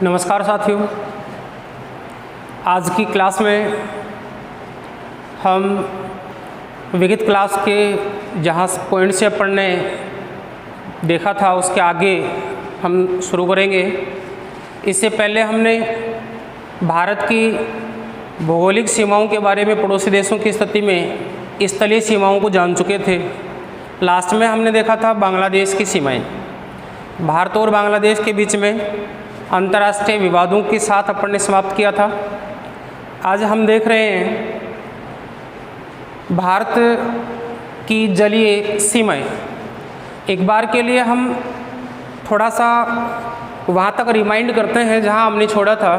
नमस्कार साथियों, आज की क्लास में हम विगत क्लास के जहाँ पॉइंट से पढ़ने देखा था उसके आगे हम शुरू करेंगे। इससे पहले हमने भारत की भौगोलिक सीमाओं के बारे में पड़ोसी देशों की स्थिति में स्थलीय सीमाओं को जान चुके थे। लास्ट में हमने देखा था बांग्लादेश की सीमाएं। भारत और बांग्लादेश के बीच में अंतर्राष्ट्रीय विवादों के साथ अपन ने समाप्त किया था। आज हम देख रहे हैं भारत की जलीय सीमाएं। एक बार के लिए हम थोड़ा सा वहाँ तक रिमाइंड करते हैं जहाँ हमने छोड़ा था।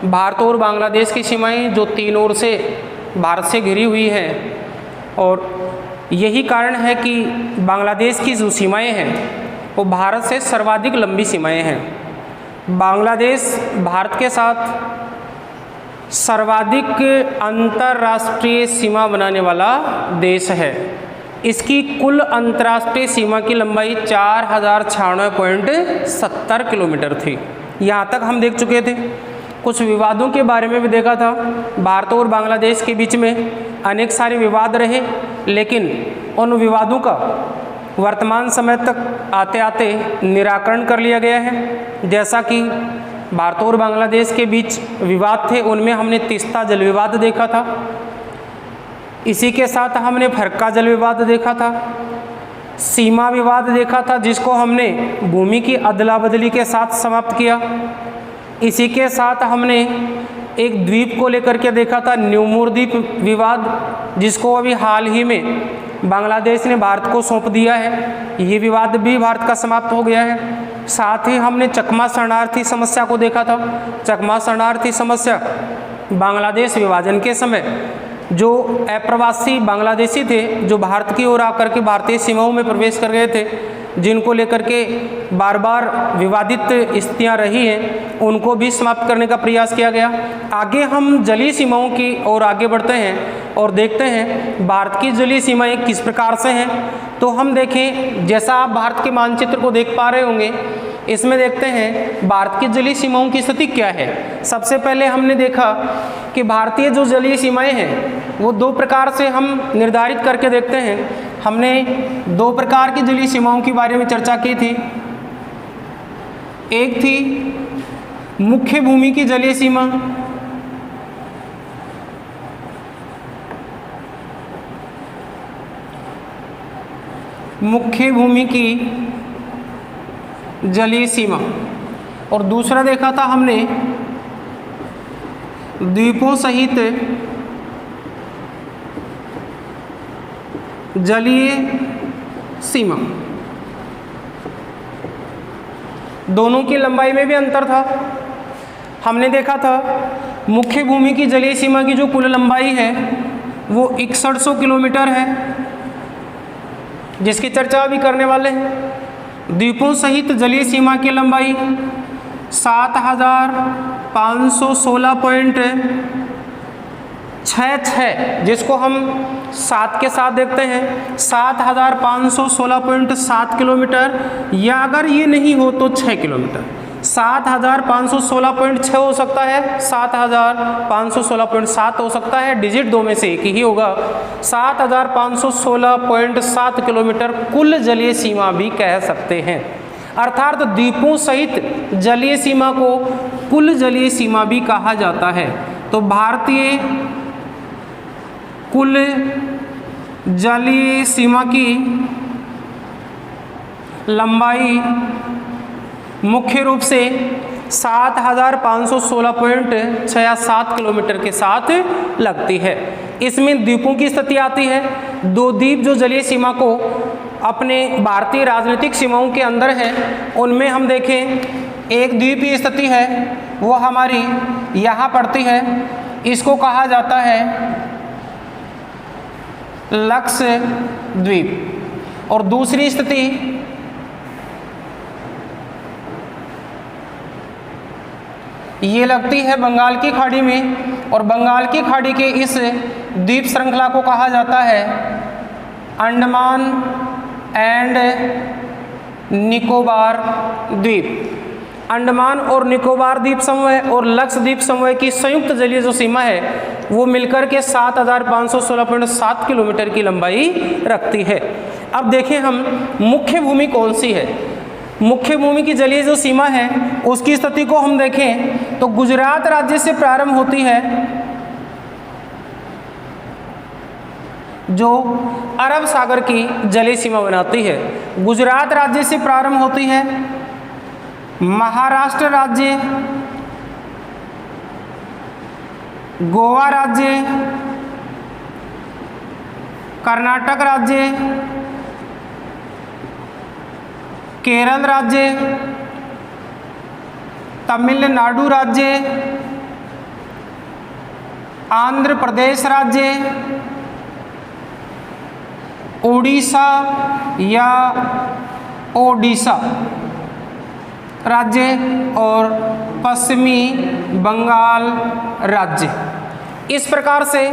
भारत और बांग्लादेश की सीमाएं जो तीन ओर से भारत से घिरी हुई हैं, और यही कारण है कि बांग्लादेश की जो सीमाएं हैं वो भारत से सर्वाधिक लंबी सीमाएं हैं। बांग्लादेश भारत के साथ सर्वाधिक अंतर्राष्ट्रीय सीमा बनाने वाला देश है। इसकी कुल अंतर्राष्ट्रीय सीमा की लंबाई 4096.70 किलोमीटर थी। यहाँ तक हम देख चुके थे। कुछ विवादों के बारे में भी देखा था। भारत और बांग्लादेश के बीच में अनेक सारे विवाद रहे, लेकिन उन विवादों का वर्तमान समय तक आते आते निराकरण कर लिया गया है। जैसा कि भारत और बांग्लादेश के बीच विवाद थे, उनमें हमने तीस्ता जल विवाद देखा था। इसी के साथ हमने फरक्का जल विवाद देखा था, सीमा विवाद देखा था, जिसको हमने भूमि की अदला बदली के साथ समाप्त किया। इसी के साथ हमने एक द्वीप को लेकर के देखा था, न्यूमूर द्वीप विवाद, जिसको अभी हाल ही में बांग्लादेश ने भारत को सौंप दिया है। ये विवाद भी भारत का समाप्त हो गया है। साथ ही हमने चकमा शरणार्थी समस्या को देखा था। चकमा शरणार्थी समस्या बांग्लादेश विभाजन के समय जो अप्रवासी बांग्लादेशी थे, जो भारत की ओर आकर के भारतीय सीमाओं में प्रवेश कर गए थे, जिनको लेकर के बार बार विवादित स्थितियाँ रही हैं, उनको भी समाप्त करने का प्रयास किया गया। आगे हम जलीय सीमाओं की ओर आगे बढ़ते हैं और देखते हैं भारत की जलीय सीमाएं किस प्रकार से हैं। तो हम देखें, जैसा आप भारत के मानचित्र को देख पा रहे होंगे, इसमें देखते हैं भारत की जलीय सीमाओं की स्थिति क्या है। सबसे पहले हमने देखा कि भारतीय जो जलीय सीमाएं हैं वो दो प्रकार से हम निर्धारित करके देखते हैं। हमने दो प्रकार की जलीय सीमाओं के बारे में चर्चा की थी। एक थी मुख्य भूमि की जलीय सीमा, मुख्य भूमि की जलीय सीमा, और दूसरा देखा था हमने द्वीपों सहित जलीय सीमा। दोनों की लंबाई में भी अंतर था। हमने देखा था मुख्य भूमि की जलीय सीमा की जो कुल लंबाई है वो 6100 किलोमीटर है, जिसकी चर्चा अभी करने वाले हैं। द्वीपों सहित जलीय सीमा की लंबाई 7516.66, जिसको हम 7 के साथ देखते हैं, 7516.7 किलोमीटर, या अगर ये नहीं हो तो 6 किलोमीटर। 7516.6 हो सकता है, 7516.7 हो सकता है, डिजिट दो में से एक ही होगा। 7516.7 किलोमीटर कुल जलीय सीमा भी कह सकते हैं। अर्थात द्वीपों सहित जलीय सीमा को कुल जलीय सीमा भी कहा जाता है। तो भारतीय कुल जलीय सीमा की लंबाई मुख्य रूप से 7516.67 किलोमीटर के साथ लगती है। इसमें द्वीपों की स्थिति आती है। दो द्वीप जो जलीय सीमा को अपने भारतीय राजनीतिक सीमाओं के अंदर हैं, उनमें हम देखें, एक द्वीप की स्थिति है वो हमारी यहाँ पड़ती है, इसको कहा जाता है लक्षद्वीप, और दूसरी स्थिति ये लगती है बंगाल की खाड़ी में, और बंगाल की खाड़ी के इस द्वीप श्रृंखला को कहा जाता है अंडमान एंड निकोबार द्वीप। अंडमान और निकोबार द्वीप समूह और लक्षद्वीप समूह की संयुक्त जलीय जो सीमा है वो मिलकर के 7516.7 किलोमीटर की लंबाई रखती है। अब देखें हम मुख्य भूमि कौन सी है। मुख्य भूमि की जलीय जो सीमा है उसकी स्थिति को हम देखें तो गुजरात राज्य से प्रारंभ होती है, जो अरब सागर की जलीय सीमा बनाती है। गुजरात राज्य से प्रारंभ होती है, महाराष्ट्र राज्य, गोवा राज्य, कर्नाटक राज्य, केरल राज्य, तमिलनाडु राज्य, आंध्र प्रदेश राज्य, उड़ीसा या ओडिशा राज्य और पश्चिमी बंगाल राज्य। इस प्रकार से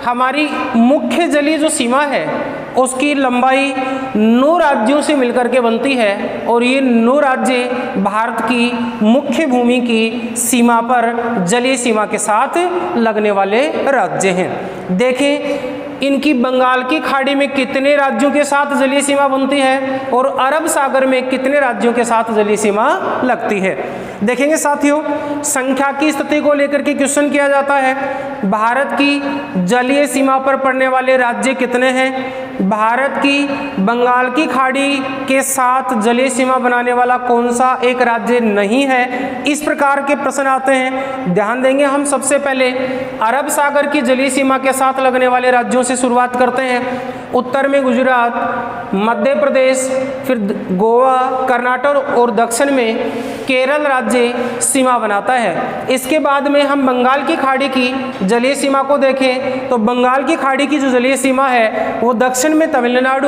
हमारी मुख्य जलीय जो सीमा है उसकी लंबाई 9 राज्यों से मिलकर के बनती है और ये 9 राज्य भारत की मुख्य भूमि की सीमा पर जलीय सीमा के साथ लगने वाले राज्य हैं। देखें इनकी बंगाल की खाड़ी में कितने राज्यों के साथ जलीय सीमा बनती है और अरब सागर में कितने राज्यों के साथ जलीय सीमा लगती है। देखेंगे साथियों, संख्या की स्थिति को लेकर के क्वेश्चन किया जाता है। भारत की जलीय सीमा पर पड़ने वाले राज्य कितने हैं? भारत की बंगाल की खाड़ी के साथ जलीय सीमा बनाने वाला कौन सा एक राज्य नहीं है? इस प्रकार के प्रश्न आते हैं। ध्यान देंगे हम सबसे पहले अरब सागर की जलीय सीमा के साथ लगने वाले राज्यों से शुरुआत करते हैं। उत्तर में गुजरात, मध्य प्रदेश, फिर गोवा, कर्नाटक और दक्षिण में केरल राज्य सीमा बनाता है। इसके बाद में हम बंगाल की खाड़ी की जलीय सीमा को देखें तो बंगाल की खाड़ी की जो जलीय सीमा है वो दक्षिण में तमिलनाडु,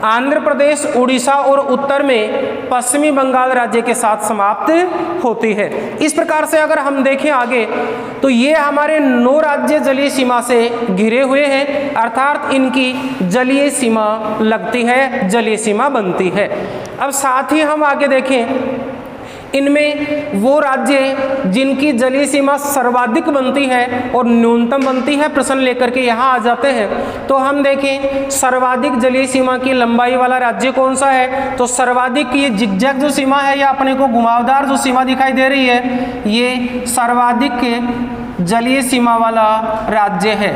आंध्र प्रदेश, उड़ीसा और उत्तर में पश्चिमी बंगाल राज्य के साथ समाप्त होती है। इस प्रकार से अगर हम देखें आगे तो ये हमारे 9 राज्य जलीय सीमा से घिरे हुए हैं, अर्थात इनकी जलीय सीमा लगती है, जलीय सीमा बनती है। अब साथ ही हम आगे देखें इनमें वो राज्य जिनकी जलीय सीमा सर्वाधिक बनती है और न्यूनतम बनती है, प्रश्न लेकर के यहाँ आ जाते हैं। तो हम देखें सर्वाधिक जलीय सीमा की लंबाई वाला राज्य कौन सा है, तो सर्वाधिक ये जिगजैग जो सीमा है या अपने को घुमावदार जो सीमा दिखाई दे रही है, ये सर्वाधिक जलीय सीमा वाला राज्य है।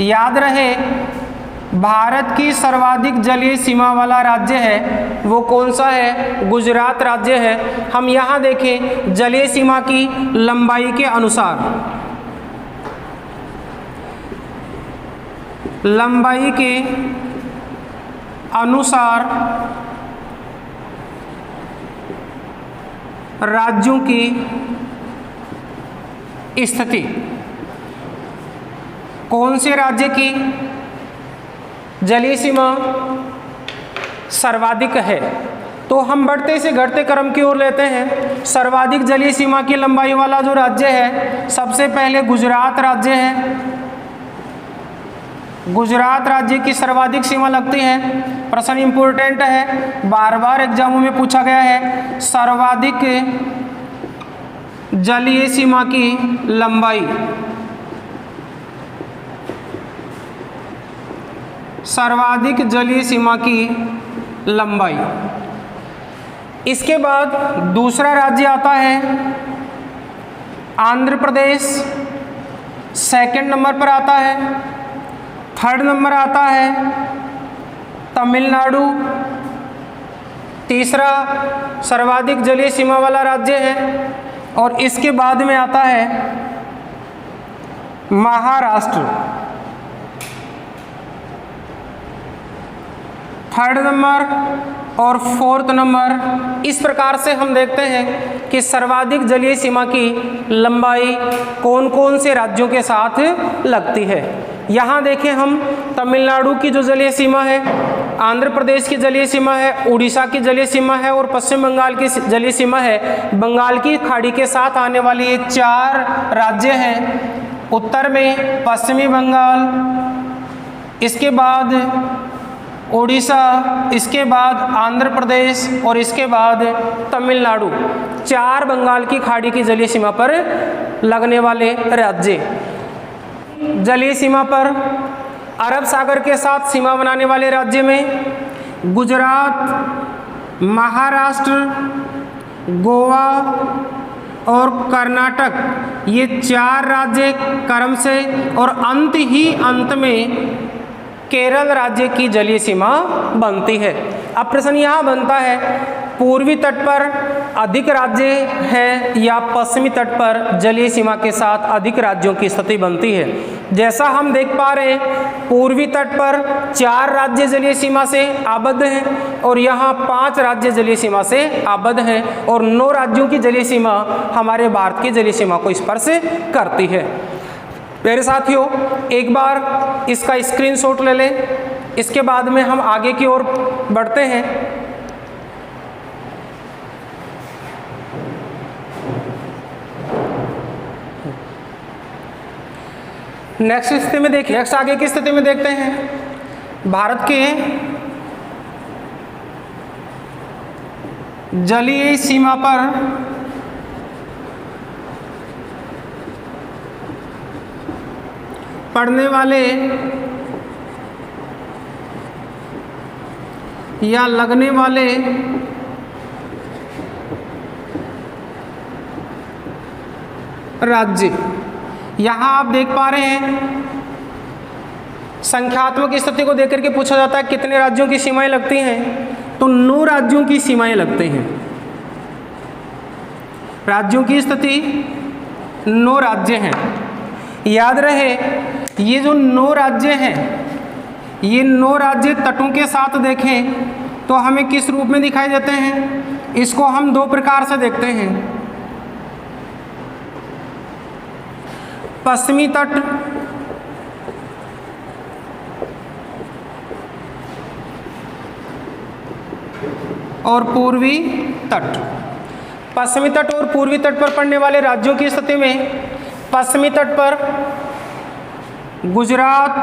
याद रहे भारत की सर्वाधिक जलीय सीमा वाला राज्य है वो कौन सा है? गुजरात राज्य है। हम यहाँ देखें जलीय सीमा की लंबाई के अनुसार, लंबाई के अनुसार राज्यों की स्थिति, कौन से राज्य की जलीय सीमा सर्वाधिक है, तो हम बढ़ते से घटते क्रम की ओर लेते हैं। सर्वाधिक जलीय सीमा की लंबाई वाला जो राज्य है सबसे पहले गुजरात राज्य है। गुजरात राज्य की सर्वाधिक सीमा लगती है। प्रश्न इंपॉर्टेंट है, बार बार एग्जामों में पूछा गया है। सर्वाधिक जलीय सीमा की लंबाई, सर्वाधिक जलीय सीमा की लंबाई। इसके बाद दूसरा राज्य आता है आंध्र प्रदेश, सेकंड नंबर पर आता है। थर्ड नंबर आता है तमिलनाडु, तीसरा सर्वाधिक जलीय सीमा वाला राज्य है। और इसके बाद में आता है महाराष्ट्र, थर्ड नंबर और फोर्थ नंबर। इस प्रकार से हम देखते हैं कि सर्वाधिक जलीय सीमा की लंबाई कौन कौन से राज्यों के साथ लगती है। यहाँ देखें हम तमिलनाडु की जो जलीय सीमा है, आंध्र प्रदेश की जलीय सीमा है, उड़ीसा की जलीय सीमा है और पश्चिम बंगाल की जलीय सीमा है। बंगाल की खाड़ी के साथ आने वाले ये 4 राज्य हैं। उत्तर में पश्चिमी बंगाल, इसके बाद उड़ीसा, इसके बाद आंध्र प्रदेश और इसके बाद तमिलनाडु, 4 बंगाल की खाड़ी की जलीय सीमा पर लगने वाले राज्य। जलीय सीमा पर अरब सागर के साथ सीमा बनाने वाले राज्य में गुजरात, महाराष्ट्र, गोवा और कर्नाटक, ये 4 राज्य क्रम से, और अंत में केरल राज्य की जलीय सीमा बनती है। अब प्रश्न यहाँ बनता है, पूर्वी तट पर अधिक राज्य है या पश्चिमी तट पर जलीय सीमा के साथ अधिक राज्यों की स्थिति बनती है। जैसा हम देख पा रहे हैं, पूर्वी तट पर 4 राज्य जलीय सीमा से आबद्ध हैं और यहाँ 5 राज्य जलीय सीमा से आबद्ध हैं और 9 राज्यों की जलीय सीमा हमारे भारत की जलीय सीमा को स्पर्श करती है। मेरे साथियों, एक बार इसका स्क्रीनशॉट ले लें, इसके बाद में हम आगे की ओर बढ़ते हैं। नेक्स्ट स्थिति में देखिए, नेक्स्ट आगे की स्थिति में देखते हैं। भारत के जलीय सीमा पर पड़ने वाले या लगने वाले राज्य, यहाँ आप देख पा रहे हैं संख्यात्मक स्थिति को देख करके पूछा जाता है कितने राज्यों की सीमाएं लगती हैं, तो 9 राज्यों की सीमाएं लगती हैं। राज्यों की स्थिति 9 राज्य हैं। याद रहे, ये जो 9 राज्य हैं, ये 9 राज्य तटों के साथ देखें तो हमें किस रूप में दिखाई देते हैं? इसको हम 2 प्रकार से देखते हैं, पश्चिमी तट और पूर्वी तट। पश्चिमी तट और पूर्वी तट पर पड़ने वाले राज्यों की स्थिति में पश्चिमी तट पर गुजरात,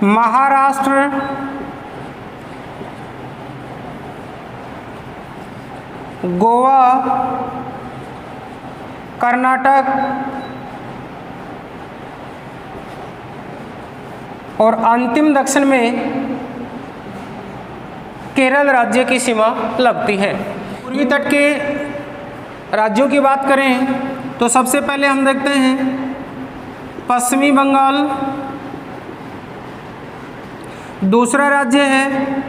महाराष्ट्र, गोवा, कर्नाटक और अंतिम दक्षिण में केरल राज्य की सीमा लगती है। पूर्वी तट के राज्यों की बात करें तो सबसे पहले हम देखते हैं पश्चिमी बंगाल, दूसरा राज्य है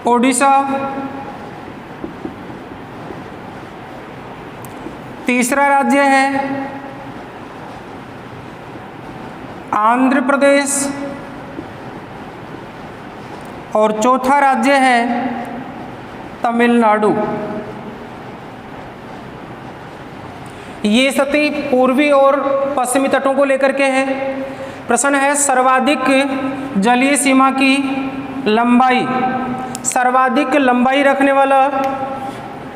ओडिशा, तीसरा राज्य है आंध्र प्रदेश और चौथा राज्य है तमिलनाडु। ये स्थिति पूर्वी और पश्चिमी तटों को लेकर के है। प्रश्न है सर्वाधिक जलीय सीमा की लंबाई। सर्वाधिक लंबाई रखने वाला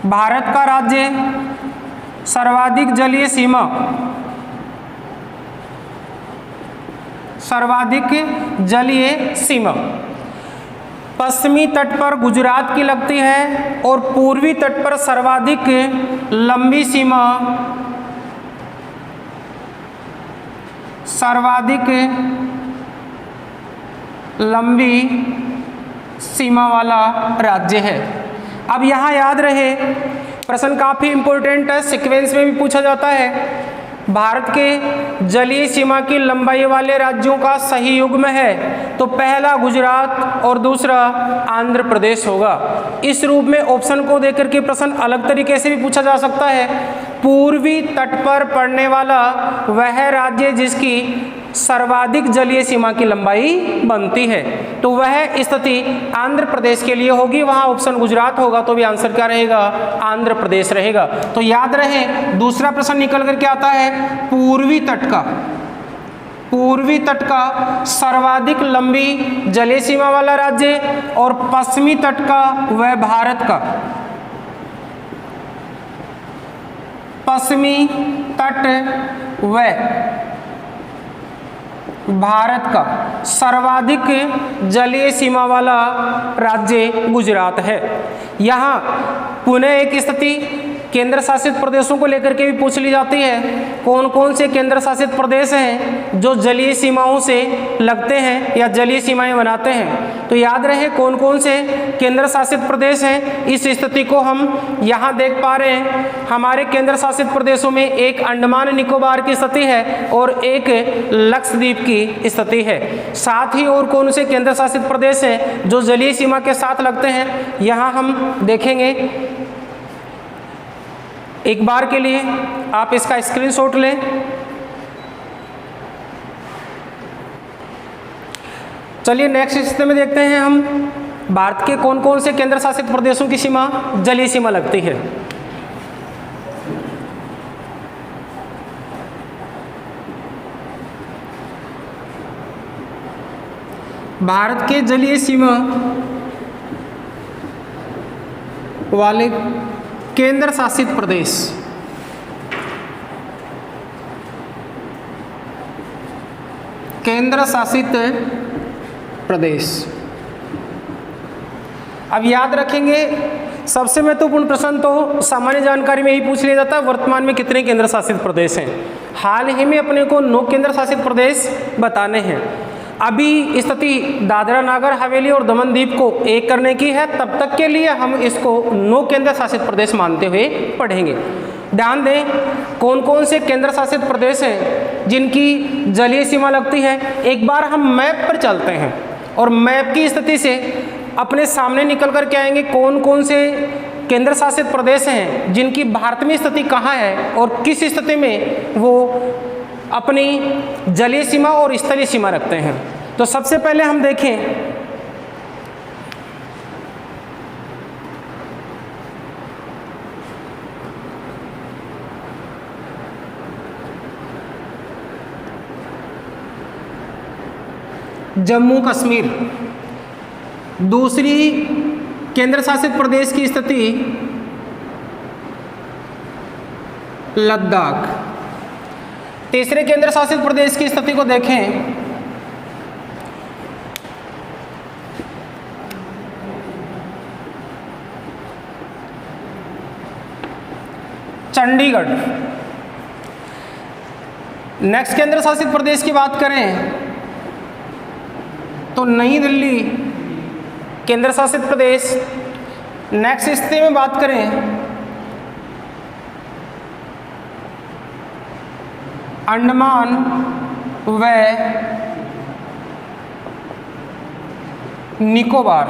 भारत का राज्य, सर्वाधिक जलीय सीमा, सर्वाधिक जलीय सीमा पश्चिमी तट पर गुजरात की लगती है और पूर्वी तट पर सर्वाधिक लंबी सीमा, सर्वाधिक लंबी सीमा वाला राज्य है। अब यहाँ याद रहे, प्रश्न काफ़ी इंपॉर्टेंट है, सीक्वेंस में भी पूछा जाता है। भारत के जलीय सीमा की लंबाई वाले राज्यों का सही युग्म है तो पहला गुजरात और दूसरा आंध्र प्रदेश होगा। इस रूप में ऑप्शन को देकर के प्रश्न अलग तरीके से भी पूछा जा सकता है। पूर्वी तट पर पड़ने वाला वह राज्य जिसकी सर्वाधिक जलीय सीमा की लंबाई बनती है, तो वह स्थिति आंध्र प्रदेश के लिए होगी। वहाँ ऑप्शन गुजरात होगा तो भी आंसर क्या रहेगा? आंध्र प्रदेश रहेगा। तो याद रहे, दूसरा प्रश्न निकल करके आता है पूर्वी तट का, पूर्वी तट का सर्वाधिक लंबी जलीय सीमा वाला राज्य और पश्चिमी तट का वह भारत का पश्चिमी तट व भारत का सर्वाधिक जलीय सीमा वाला राज्य गुजरात है। यहाँ पुनः एक स्थिति केंद्र शासित प्रदेशों को लेकर के भी पूछ ली जाती है। कौन कौन से केंद्र शासित प्रदेश हैं जो जलीय सीमाओं से लगते हैं या जलीय सीमाएं बनाते हैं? तो याद रहे कौन कौन से केंद्र शासित प्रदेश हैं। इस स्थिति को हम यहाँ देख पा रहे हैं। हमारे केंद्र शासित प्रदेशों में एक अंडमान निकोबार की स्थिति है और एक लक्षद्वीप की स्थिति है। साथ ही और कौन से केंद्र शासित प्रदेश हैं जो जलीय सीमा के साथ लगते हैं, यहाँ हम देखेंगे। एक बार के लिए आप इसका स्क्रीनशॉट लें। चलिए नेक्स्ट स्थिति में देखते हैं हम भारत के कौन कौन से केंद्र शासित प्रदेशों की सीमा जलीय सीमा लगती है। भारत के जलीय सीमा वाले केंद्र शासित प्रदेश अब याद रखेंगे, सबसे महत्वपूर्ण प्रश्न तो सामान्य जानकारी में ही पूछ लिया जाता है, वर्तमान में कितने केंद्र शासित प्रदेश हैं। हाल ही में अपने को 9 केंद्र शासित प्रदेश बताने हैं। अभी स्थिति दादरा नागर हवेली और दमन द्वीप को एक करने की है, तब तक के लिए हम इसको 9 केंद्र शासित प्रदेश मानते हुए पढ़ेंगे। ध्यान दें कौन कौन से केंद्र शासित प्रदेश हैं जिनकी जलीय सीमा लगती है। एक बार हम मैप पर चलते हैं और मैप की स्थिति से अपने सामने निकल कर के आएंगे कौन कौन से केंद्र शासित प्रदेश हैं जिनकी भारत में स्थिति कहाँ है और किस स्थिति में वो अपनी जलीय सीमा और स्थलीय सीमा रखते हैं। तो सबसे पहले हम देखें जम्मू कश्मीर। दूसरी केंद्र शासित प्रदेश की स्थिति लद्दाख। तीसरे केंद्र शासित प्रदेश की स्थिति को देखें चंडीगढ़। नेक्स्ट केंद्र शासित प्रदेश की बात करें तो नई दिल्ली केंद्र शासित प्रदेश। नेक्स्ट स्थिति में बात करें अंडमान व निकोबार।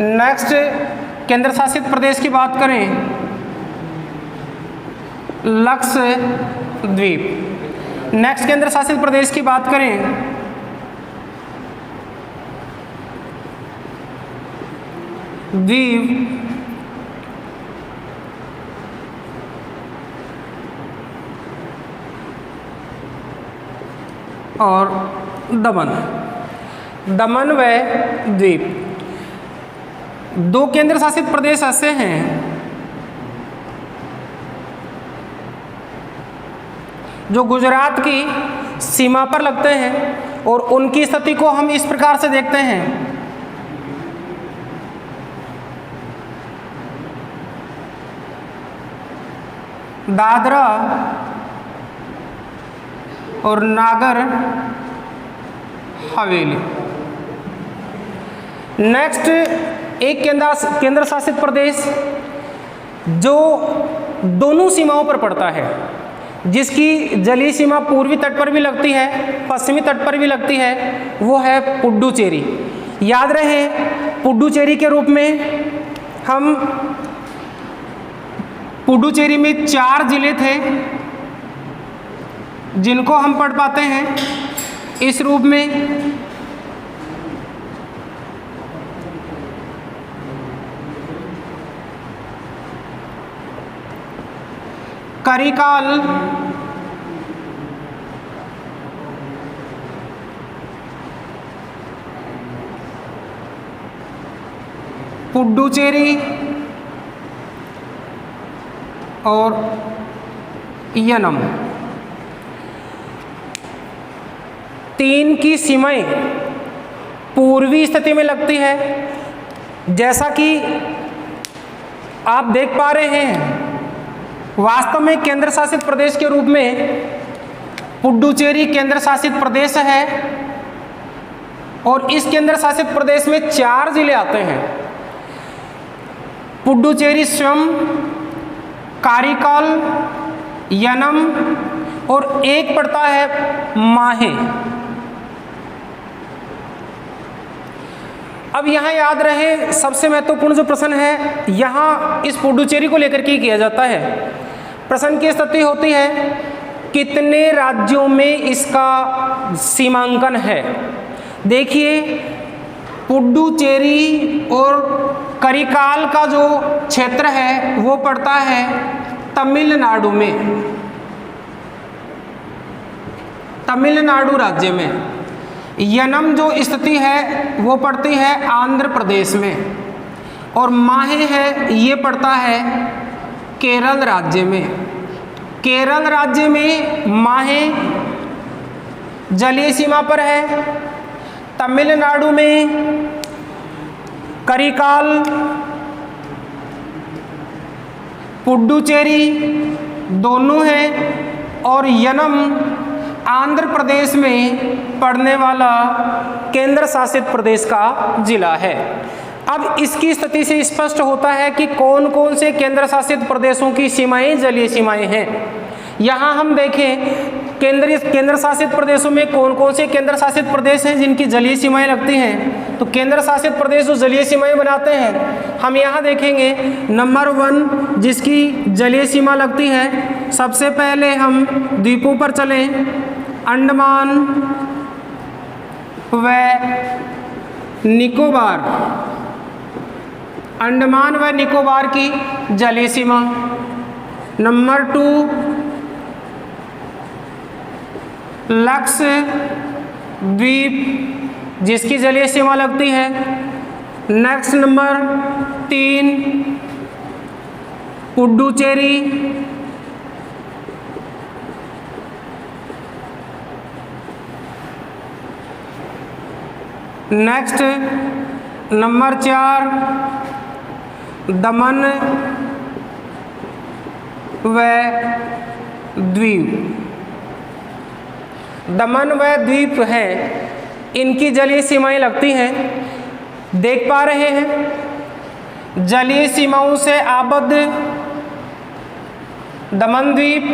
नेक्स्ट केंद्र शासित प्रदेश की बात करें लक्षद्वीप। नेक्स्ट केंद्र शासित प्रदेश की बात करें दीव और दमन व द्वीप। 2 केंद्र शासित प्रदेश ऐसे हैं जो गुजरात की सीमा पर लगते हैं और उनकी स्थिति को हम इस प्रकार से देखते हैं। दादरा और नागर हवेली। नेक्स्ट एक केंद्र शासित प्रदेश जो दोनों सीमाओं पर पड़ता है, जिसकी जलीय सीमा पूर्वी तट पर भी लगती है, पश्चिमी तट पर भी लगती है, वो है पुडुचेरी। याद रहे पुडुचेरी के रूप में हम पुडुचेरी में 4 जिले थे जिनको हम पढ़ पाते हैं इस रूप में। करिकाल, पुडुचेरी और यनम। 3 की सीमाएं पूर्वी स्थिति में लगती है, जैसा कि आप देख पा रहे हैं। वास्तव में केंद्र शासित प्रदेश के रूप में पुडुचेरी केंद्र शासित प्रदेश है और इस केंद्र शासित प्रदेश में 4 जिले आते हैं। पुडुचेरी स्वयं, कारिकाल, यनम और एक पड़ता है माहे। अब यहाँ याद रहे, सबसे महत्वपूर्ण जो प्रश्न है यहाँ इस पुडुचेरी को लेकर के किया जाता है। प्रश्न की स्थिति होती है कितने राज्यों में इसका सीमांकन है। देखिए, पुडुचेरी और करिकाल का जो क्षेत्र है वो पड़ता है तमिलनाडु में, तमिलनाडु राज्य में। यनम जो स्थिति है वो पड़ती है आंध्र प्रदेश में और माहे है ये पड़ता है केरल राज्य में। केरल राज्य में माहे जलीय सीमा पर है। तमिलनाडु में करिकाल, पुडुचेरी दोनों हैं और यनम आंध्र प्रदेश में पड़ने वाला केंद्र शासित प्रदेश का जिला है। अब इसकी स्थिति से स्पष्ट होता है कि कौन कौन से केंद्र शासित प्रदेशों की सीमाएं जलीय सीमाएं हैं। यहाँ हम देखें केंद्र शासित प्रदेशों में कौन कौन से केंद्र शासित प्रदेश हैं जिनकी जलीय सीमाएं लगती हैं। तो केंद्र शासित प्रदेश जो जलीय सीमाएं बनाते हैं, हम यहाँ देखेंगे नंबर 1 जिसकी जलीय सीमा लगती है। सबसे पहले हम द्वीपों पर चलें, अंडमान व निकोबार। अंडमान व निकोबार की जलीय सीमा। नंबर 2 लक्षद्वीप जिसकी जलीय सीमा लगती है। Next number 3 Puducherry. Next number 4 दमन व द्वीप। दमन व द्वीप है, इनकी जलीय सीमाएं लगती हैं। देख पा रहे हैं जलीय सीमाओं से आबद्ध दमन द्वीप,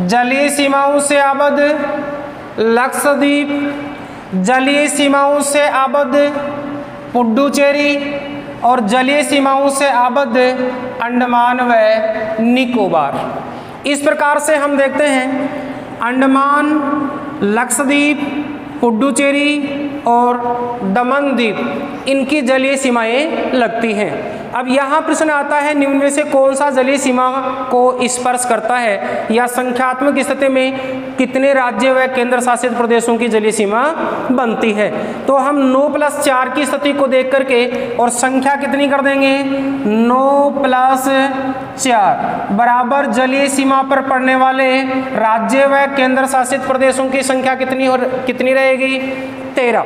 जलीय सीमाओं से आबद्ध लक्षद्वीप, जलीय सीमाओं से आबद्ध पुडुचेरी और जलीय सीमाओं से आबद्ध अंडमान व निकोबार। इस प्रकार से हम देखते हैं अंडमान, लक्षद्वीप, पुडुचेरी और दमन द्वीप इनकी जलीय सीमाएं लगती हैं। अब यहाँ प्रश्न आता है निम्न में से कौन सा जलीय सीमा को स्पर्श करता है या संख्यात्मक स्थिति में कितने राज्य व केंद्र शासित प्रदेशों की जलीय सीमा बनती है। तो हम 9+4 की स्थिति को देख करके और संख्या कितनी कर देंगे, 9+4 बराबर जलीय सीमा पर पड़ने वाले राज्य व केंद्र शासित प्रदेशों की संख्या कितनी रहेगी, 13।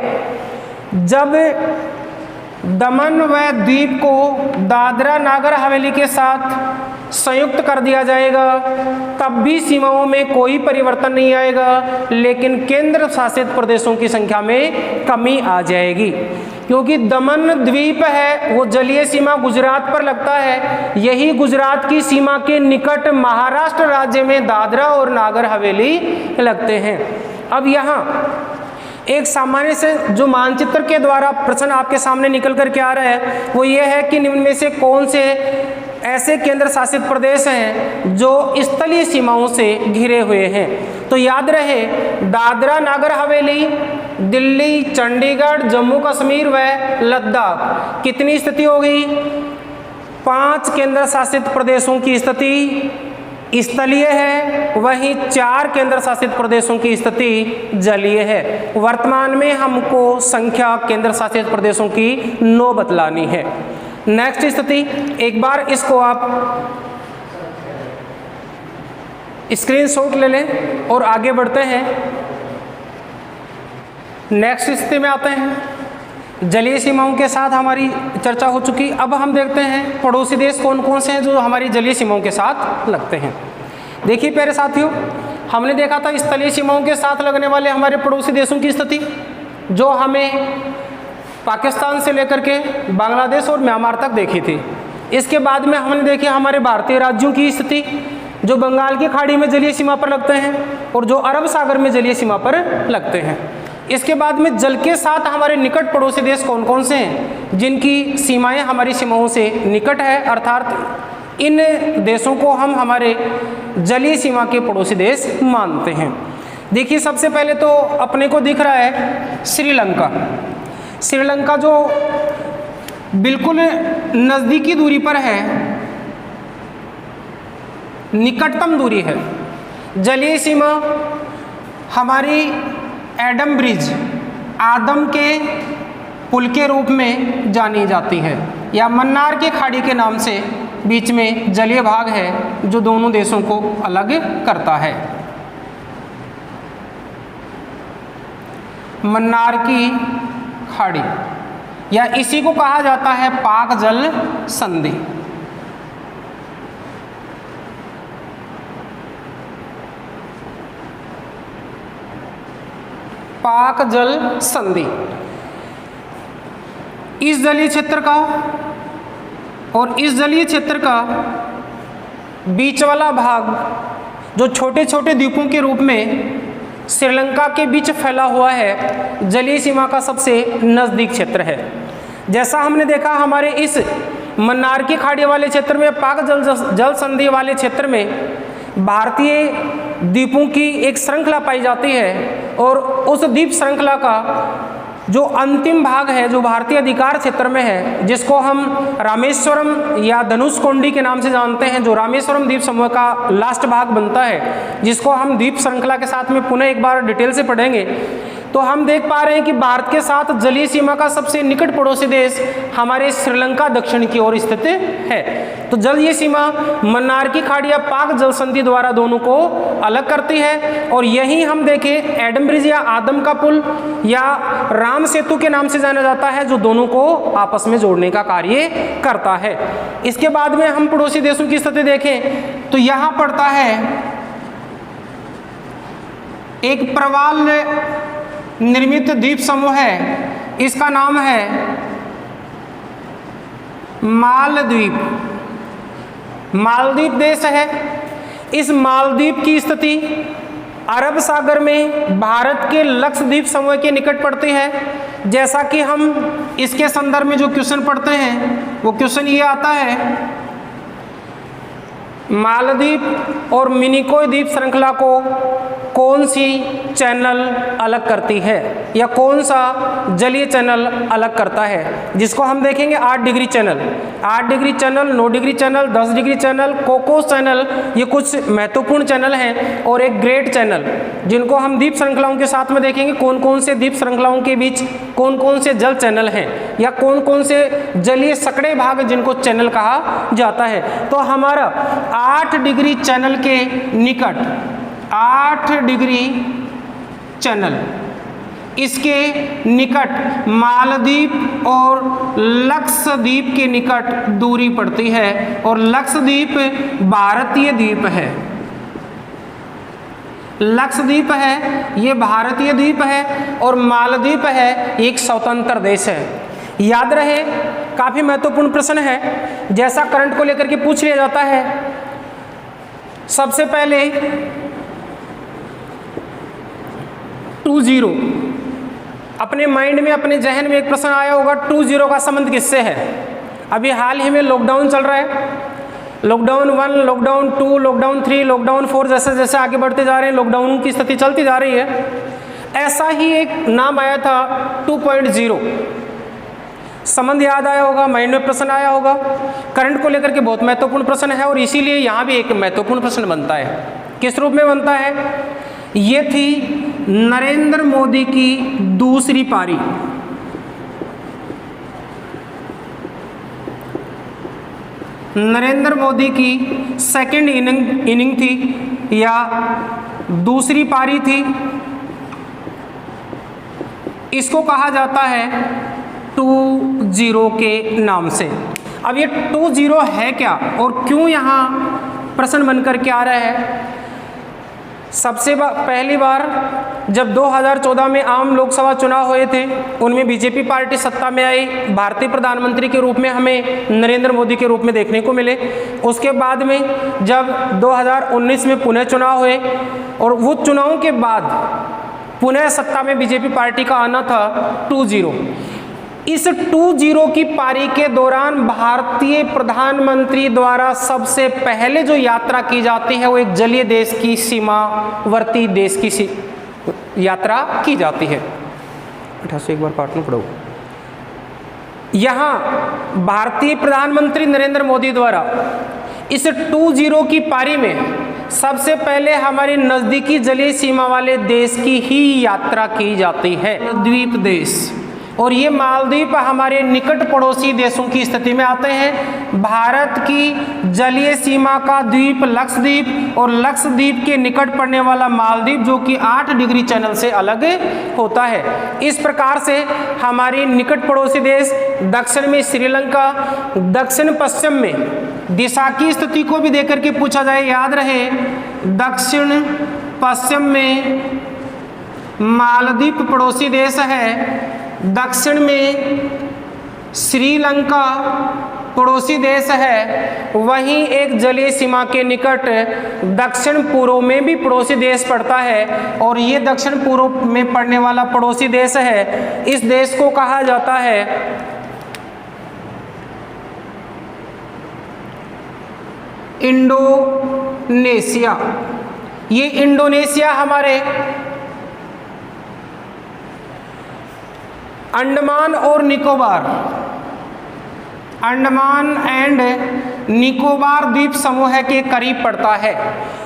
जब दमन व द्वीप को दादरा नागर हवेली के साथ संयुक्त कर दिया जाएगा तब भी सीमाओं में कोई परिवर्तन नहीं आएगा, लेकिन केंद्र शासित प्रदेशों की संख्या में कमी आ जाएगी। क्योंकि दमन द्वीप है वो जलीय सीमा गुजरात पर लगता है, यही गुजरात की सीमा के निकट महाराष्ट्र राज्य में दादरा और नागर हवेली लगते हैं। अब यहाँ एक सामान्य से जो मानचित्र के द्वारा प्रश्न आपके सामने निकल कर के आ रहा है वो ये है कि निम्न में से कौन से ऐसे केंद्र शासित प्रदेश हैं जो स्थलीय सीमाओं से घिरे हुए हैं। तो याद रहे दादरा नागर हवेली, दिल्ली, चंडीगढ़, जम्मू कश्मीर व लद्दाख कितनी स्थिति हो गई, 5 केंद्र शासित प्रदेशों की स्थिति स्थलीय है, वहीं 4 केंद्र शासित प्रदेशों की स्थिति जलीय है। वर्तमान में हमको संख्या केंद्र शासित प्रदेशों की 9 बतलानी है। नेक्स्ट स्थिति, एक बार इसको आप स्क्रीनशॉट ले लें और आगे बढ़ते हैं। नेक्स्ट स्थिति में आते हैं। जलीय सीमाओं के साथ हमारी चर्चा हो चुकी। अब हम देखते हैं पड़ोसी देश कौन कौन से हैं जो हमारी जलीय सीमाओं के साथ लगते हैं। देखिए प्यारे साथियों, हमने देखा था स्थलीय सीमाओं के साथ लगने वाले हमारे पड़ोसी देशों की स्थिति, जो हमें पाकिस्तान से लेकर के बांग्लादेश और म्यांमार तक देखी थी। इसके बाद में हमने देखी हमारे भारतीय राज्यों की स्थिति, जो बंगाल की खाड़ी में जलीय सीमा पर लगते हैं और जो अरब सागर में जलीय सीमा पर लगते हैं। इसके बाद में जल के साथ हमारे निकट पड़ोसी देश कौन कौन से हैं जिनकी सीमाएं हमारी सीमाओं से निकट है, अर्थात इन देशों को हम हमारे जलीय सीमा के पड़ोसी देश मानते हैं। देखिए सबसे पहले तो अपने को दिख रहा है श्रीलंका। श्रीलंका जो बिल्कुल नज़दीकी दूरी पर है, निकटतम दूरी है। जलीय सीमा हमारी एडम ब्रिज, आदम के पुल के रूप में जानी जाती है, या मन्नार की खाड़ी के नाम से बीच में जलीय भाग है जो दोनों देशों को अलग करता है। मन्नार की खाड़ी, या इसी को कहा जाता है पाक जल संधि। पाक जल संधि। इस जलीय क्षेत्र का और इस जलीय क्षेत्र का बीच वाला भाग, जो छोटे छोटे द्वीपों के रूप में श्रीलंका के बीच फैला हुआ है, जलीय सीमा का सबसे नज़दीक क्षेत्र है। जैसा हमने देखा हमारे इस मन्नार की खाड़ी वाले क्षेत्र में, पाक जल संधि वाले क्षेत्र में भारतीय द्वीपों की एक श्रृंखला पाई जाती है, और उस द्वीप श्रृंखला का जो अंतिम भाग है, जो भारतीय अधिकार क्षेत्र में है, जिसको हम रामेश्वरम या धनुषकोडी के नाम से जानते हैं, जो रामेश्वरम द्वीप समूह का लास्ट भाग बनता है, जिसको हम द्वीप श्रृंखला के साथ में पुनः एक बार डिटेल से पढ़ेंगे, तो हम देख पा रहे हैं कि भारत के साथ जलीय सीमा का सबसे निकट पड़ोसी देश हमारे श्रीलंका दक्षिण की ओर स्थित है। तो जलीय सीमा मन्नार की खाड़ी या पाक जल संधि द्वारा दोनों को अलग करती है, और यही हम देखें एडम ब्रिज या आदम का पुल या राम सेतु के नाम से जाना जाता है, जो दोनों को आपस में जोड़ने का कार्य करता है। इसके बाद में हम पड़ोसी देशों की स्थिति देखें तो यहाँ पड़ता है एक प्रवाल निर्मित द्वीप समूह है, इसका नाम है मालदीव। मालदीव देश है। इस मालदीव की स्थिति अरब सागर में भारत के लक्षद्वीप समूह के निकट पड़ती है। जैसा कि हम इसके संदर्भ में जो क्वेश्चन पढ़ते हैं, वो क्वेश्चन ये आता है, मालदीव और मिनिकोय द्वीप श्रृंखला को कौन सी चैनल अलग करती है, या कौन सा जलीय चैनल अलग करता है, जिसको हम देखेंगे 8 degree channel, 8 degree channel, 9 degree channel, 10 degree channel, Cocos channel, ये कुछ महत्वपूर्ण चैनल हैं, और एक ग्रेट चैनल, जिनको हम द्वीप श्रृंखलाओं के साथ में देखेंगे कौन कौन से द्वीप श्रृंखलाओं के बीच कौन कौन से जल चैनल हैं, या कौन कौन से जलीय सकड़े भाग जिनको चैनल कहा जाता है। तो हमारा 8 डिग्री चैनल के निकट, 8 डिग्री चैनल, इसके निकट मालदीव और लक्षद्वीप के निकट दूरी पड़ती है, और लक्षद्वीप भारतीय द्वीप है। लक्षद्वीप है ये भारतीय द्वीप है, और मालदीव है एक स्वतंत्र देश है। याद रहे, काफी महत्वपूर्ण प्रश्न है, जैसा करंट को लेकर के पूछ लिया जाता है। सबसे पहले 20, अपने माइंड में, अपने जहन में एक प्रश्न आया होगा, 20 का संबंध किससे है। अभी हाल ही में लॉकडाउन चल रहा है, लॉकडाउन 1, लॉकडाउन 2, लॉकडाउन 3, लॉकडाउन 4, जैसे जैसे आगे बढ़ते जा रहे हैं लॉकडाउन की स्थिति चलती जा रही है। ऐसा ही एक नाम आया था 2.0, संबंध याद आया होगा, माइंड में प्रश्न आया होगा, करंट को लेकर के बहुत महत्वपूर्ण प्रश्न है, और इसीलिए यहाँ भी एक महत्वपूर्ण प्रश्न बनता है। किस रूप में बनता है? ये थी नरेंद्र मोदी की दूसरी पारी। नरेंद्र मोदी की सेकंड इनिंग थी या दूसरी पारी थी, इसको कहा जाता है 2-0 के नाम से। अब ये 2-0 है क्या और क्यों यहाँ प्रश्न बनकर के आ रहा है? सबसे पहली बार जब 2014 में आम लोकसभा चुनाव हुए थे, उनमें बीजेपी पार्टी सत्ता में आई, भारतीय प्रधानमंत्री के रूप में हमें नरेंद्र मोदी के रूप में देखने को मिले। उसके बाद में जब 2019 में पुनः चुनाव हुए और वो चुनाव के बाद पुनः सत्ता में बीजेपी पार्टी का आना था 2-0। इस 2-0 की पारी के दौरान भारतीय प्रधानमंत्री द्वारा सबसे पहले जो यात्रा की जाती है वो एक जलीय देश की सीमावर्ती देश की यात्रा की जाती है। 88 एक बार काटना पड़ेगा। यहाँ भारतीय प्रधानमंत्री नरेंद्र मोदी द्वारा इस 2-0 की पारी में सबसे पहले हमारी नज़दीकी जलीय सीमा वाले देश की ही यात्रा की जाती है, द्वीप देश। और ये मालदीव हमारे निकट पड़ोसी देशों की स्थिति में आते हैं। भारत की जलीय सीमा का द्वीप लक्षद्वीप और लक्षद्वीप के निकट पड़ने वाला मालदीव जो कि 8 डिग्री चैनल से अलग होता है। इस प्रकार से हमारी निकट पड़ोसी देश दक्षिण में श्रीलंका, दक्षिण पश्चिम में दिशा की स्थिति को भी देकर के पूछा जाए, याद रहे दक्षिण पश्चिम में मालदीव पड़ोसी देश है, दक्षिण में श्रीलंका पड़ोसी देश है, वहीं एक जलीय सीमा के निकट दक्षिण पूर्व में भी पड़ोसी देश पड़ता है और ये दक्षिण पूर्व में पड़ने वाला पड़ोसी देश है, इस देश को कहा जाता है इंडोनेशिया। ये इंडोनेशिया हमारे अंडमान और निकोबार, अंडमान एंड निकोबार द्वीप समूह के करीब पड़ता है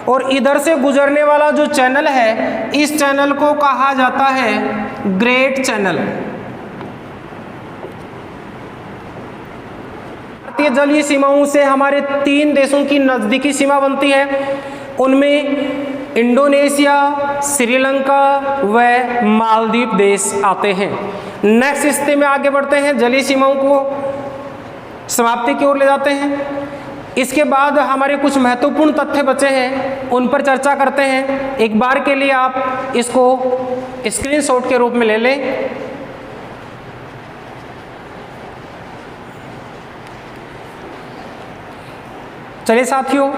और इधर से गुजरने वाला जो चैनल है, इस चैनल को कहा जाता है ग्रेट चैनल। भारतीय जलीय सीमाओं से हमारे 3 देशों की नज़दीकी सीमा बनती है, उनमें इंडोनेशिया, श्रीलंका व मालदीव देश आते हैं। नेक्स्ट स्थिति में आगे बढ़ते हैं, जलीय सीमाओं को समाप्ति की ओर ले जाते हैं। इसके बाद हमारे कुछ महत्वपूर्ण तथ्य बचे हैं, उन पर चर्चा करते हैं। एक बार के लिए आप इसको स्क्रीनशॉट के रूप में ले लें। चलिए साथियों,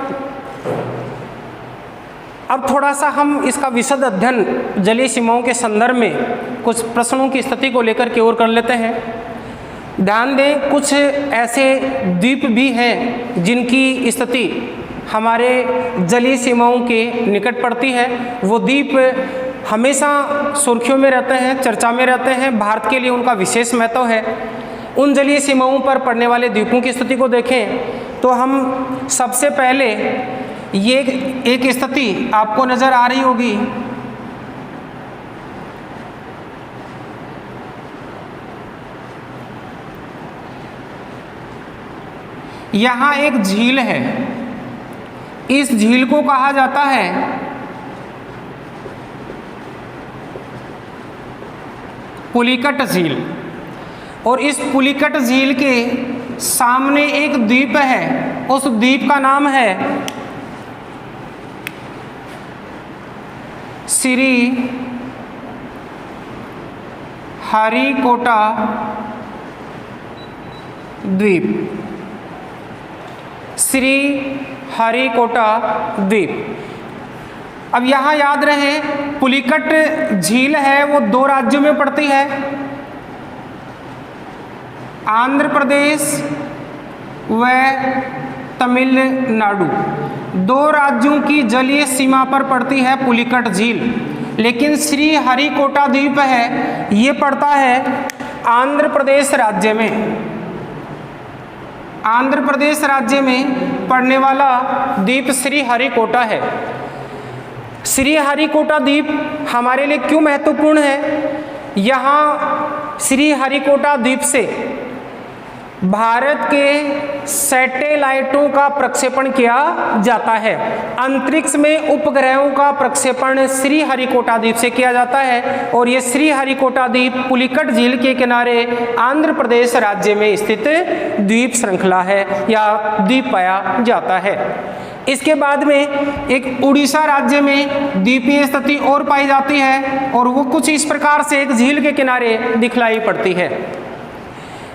अब थोड़ा सा हम इसका विशद अध्ययन जलीय सीमाओं के संदर्भ में कुछ प्रश्नों की स्थिति को लेकर के ओर कर लेते हैं। ध्यान दें, कुछ ऐसे द्वीप भी हैं जिनकी स्थिति हमारे जलीय सीमाओं के निकट पड़ती है। वो द्वीप हमेशा सुर्खियों में रहते हैं, चर्चा में रहते हैं, भारत के लिए उनका विशेष महत्व है। उन जलीय सीमाओं पर पड़ने वाले द्वीपों की स्थिति को देखें तो हम सबसे पहले ये एक स्थिति आपको नज़र आ रही होगी, यहाँ एक झील है, इस झील को कहा जाता है पुलिकट झील और इस पुलिकट झील के सामने एक द्वीप है, उस द्वीप का नाम है श्री हरिकोटा द्वीप। श्री हरिकोटा द्वीप। अब यहाँ याद रहे पुलिकट झील है वो 2 राज्यों में पड़ती है, आंध्र प्रदेश व तमिलनाडु। 2 राज्यों की जलीय सीमा पर पड़ती है पुलिकट झील, लेकिन श्री हरिकोटा द्वीप है ये पड़ता है आंध्र प्रदेश राज्य में। आंध्र प्रदेश राज्य में पड़ने वाला द्वीप श्री हरिकोटा है। श्री हरिकोटा द्वीप हमारे लिए क्यों महत्वपूर्ण है? यहाँ श्री हरिकोटा द्वीप से भारत के सैटेलाइटों का प्रक्षेपण किया जाता है। अंतरिक्ष में उपग्रहों का प्रक्षेपण श्रीहरिकोटा द्वीप से किया जाता है और ये श्रीहरिकोटा द्वीप पुलिकट झील के किनारे आंध्र प्रदेश राज्य में स्थित द्वीप श्रृंखला है या द्वीप पाया जाता है। इसके बाद में एक उड़ीसा राज्य में द्वीपीय स्थिति और पाई जाती है और वो कुछ इस प्रकार से एक झील के किनारे दिखलाई पड़ती है।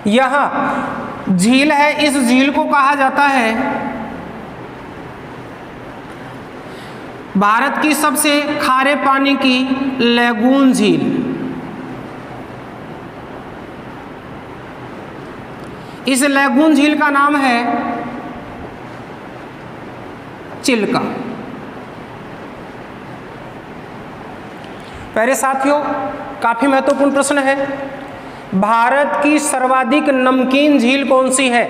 यहाँ झील है, इस झील को कहा जाता है भारत की सबसे खारे पानी की लैगून झील। इस लैगून झील का नाम है चिल्का। प्यारे साथियों, काफी महत्वपूर्ण प्रश्न है। भारत की सर्वाधिक नमकीन झील कौन सी है?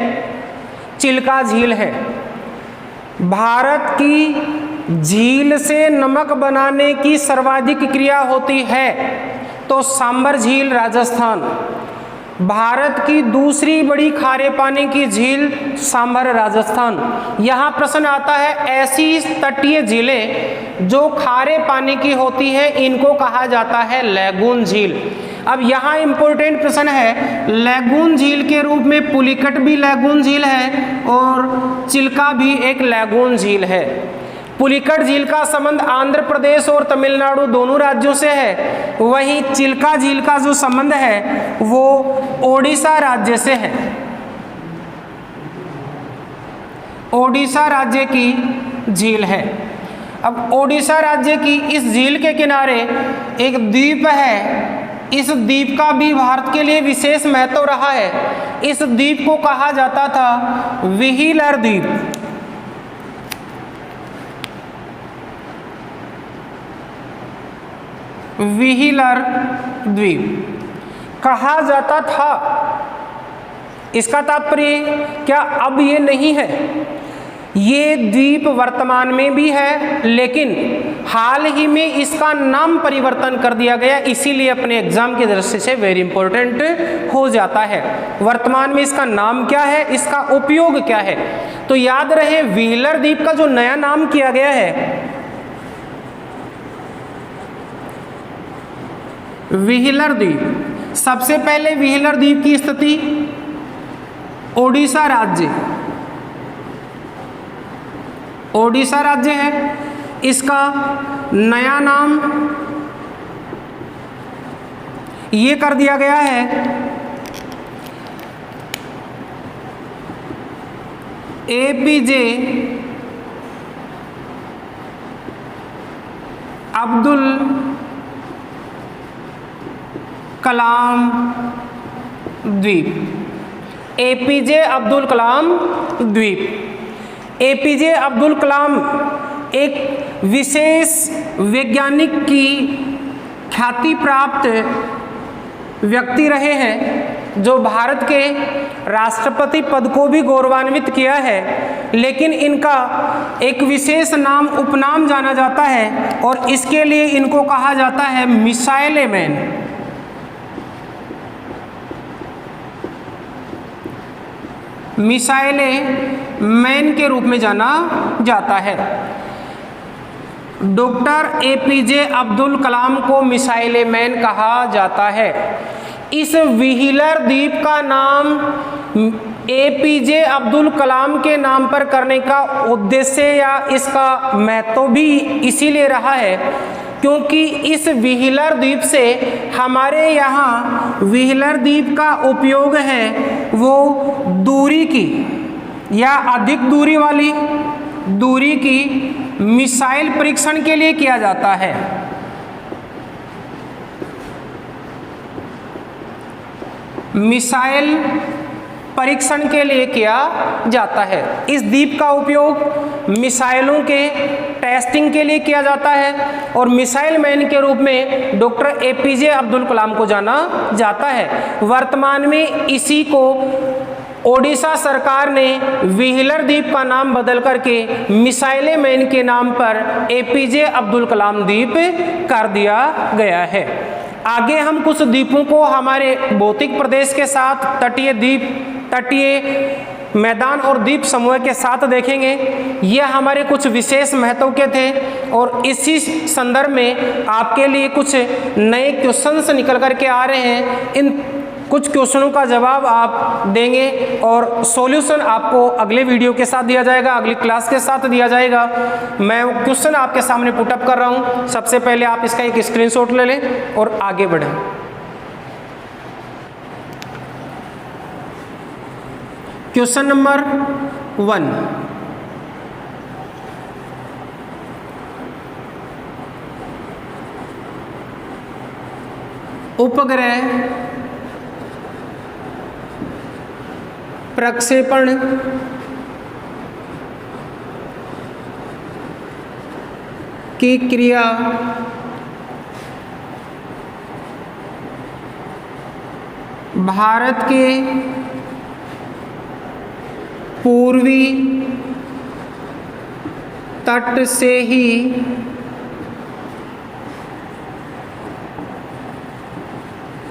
चिल्का झील है। भारत की झील से नमक बनाने की सर्वाधिक क्रिया होती है तो सांबर झील राजस्थान। भारत की दूसरी बड़ी खारे पानी की झील सांबर राजस्थान। यहाँ प्रश्न आता है ऐसी तटीय झीलें जो खारे पानी की होती है इनको कहा जाता है लैगून झील। अब यहाँ इंपॉर्टेंट प्रश्न है, लैगून झील के रूप में पुलिकट भी लैगून झील है और चिल्का भी एक लैगून झील है। पुलिकट झील का संबंध आंध्र प्रदेश और तमिलनाडु दोनों राज्यों से है, वहीं चिल्का झील का जो संबंध है वो ओडिशा राज्य से है। ओडिशा राज्य की झील है। अब ओडिशा राज्य की इस झील के किनारे एक द्वीप है। इस द्वीप का भी भारत के लिए विशेष महत्व रहा है। इस द्वीप को कहा जाता था व्हीलर द्वीप। व्हीलर द्वीप कहा जाता था। इसका तात्पर्य क्या अब ये नहीं है? ये द्वीप वर्तमान में भी है लेकिन हाल ही में इसका नाम परिवर्तन कर दिया गया, इसीलिए अपने एग्जाम की दृष्टि से वेरी इंपॉर्टेंट हो जाता है। वर्तमान में इसका नाम क्या है, इसका उपयोग क्या है? तो याद रहे व्हीलर द्वीप का जो नया नाम किया गया है व्हीलर द्वीप। सबसे पहले व्हीलर द्वीप की स्थिति ओडिशा राज्य, ओडिशा राज्य है। इसका नया नाम ये कर दिया गया है APJ अब्दुल कलाम द्वीप। APJ अब्दुल कलाम द्वीप। APJ अब्दुल कलाम एक विशेष वैज्ञानिक की ख्याति प्राप्त व्यक्ति रहे हैं जो भारत के राष्ट्रपति पद को भी गौरवान्वित किया है, लेकिन इनका एक विशेष नाम उपनाम जाना जाता है और इसके लिए इनको कहा जाता है मिसाइल मैन। मिसाइल मैन के रूप में जाना जाता है। डॉक्टर APJ अब्दुल कलाम को मिसाइल मैन कहा जाता है। इस व्हीलर द्वीप का नाम APJ अब्दुल कलाम के नाम पर करने का उद्देश्य या इसका महत्व भी इसीलिए रहा है क्योंकि इस व्हीलर द्वीप से हमारे यहाँ व्हीलर द्वीप का उपयोग है वो दूरी की या अधिक दूरी वाली दूरी की मिसाइल परीक्षण के लिए किया जाता है। मिसाइल परीक्षण के लिए किया जाता है। इस द्वीप का उपयोग मिसाइलों के टेस्टिंग के लिए किया जाता है और मिसाइल मैन के रूप में डॉक्टर APJ अब्दुल कलाम को जाना जाता है। वर्तमान में इसी को ओडिशा सरकार ने व्हीलर द्वीप का नाम बदल करके मिसाइल मैन के नाम पर APJ अब्दुल कलाम द्वीप कर दिया गया है। आगे हम कुछ द्वीपों को हमारे भौतिक प्रदेश के साथ तटीय द्वीप, तटीय मैदान और द्वीप समूह के साथ देखेंगे। ये हमारे कुछ विशेष महत्व के थे और इसी संदर्भ में आपके लिए कुछ नए क्वेश्चंस निकल करके आ रहे हैं। इन कुछ क्वेश्चनों का जवाब आप देंगे और सॉल्यूशन आपको अगले वीडियो के साथ दिया जाएगा, अगली क्लास के साथ दिया जाएगा। मैं वो क्वेश्चन आपके सामने पुटअप कर रहा हूँ। सबसे पहले आप इसका एक स्क्रीनशॉट ले लें और आगे बढ़ें। क्वेश्चन नंबर 1, उपग्रह प्रक्षेपण की क्रिया भारत के पूर्वी तट से ही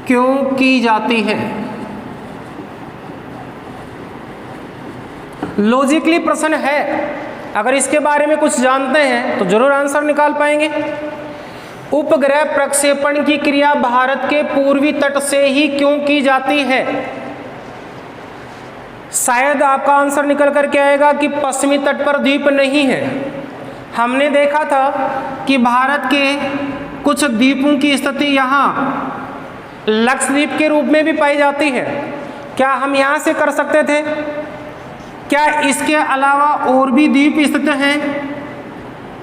क्यों की जाती है? लॉजिकली प्रश्न है, अगर इसके बारे में कुछ जानते हैं तो जरूर आंसर निकाल पाएंगे। उपग्रह प्रक्षेपण की क्रिया भारत के पूर्वी तट से ही क्यों की जाती है? शायद आपका आंसर निकल करके आएगा कि पश्चिमी तट पर द्वीप नहीं है। हमने देखा था कि भारत के कुछ द्वीपों की स्थिति यहाँ लक्षद्वीप के रूप में भी पाई जाती है। क्या हम यहाँ से कर सकते थे? क्या इसके अलावा और भी द्वीप स्थित हैं?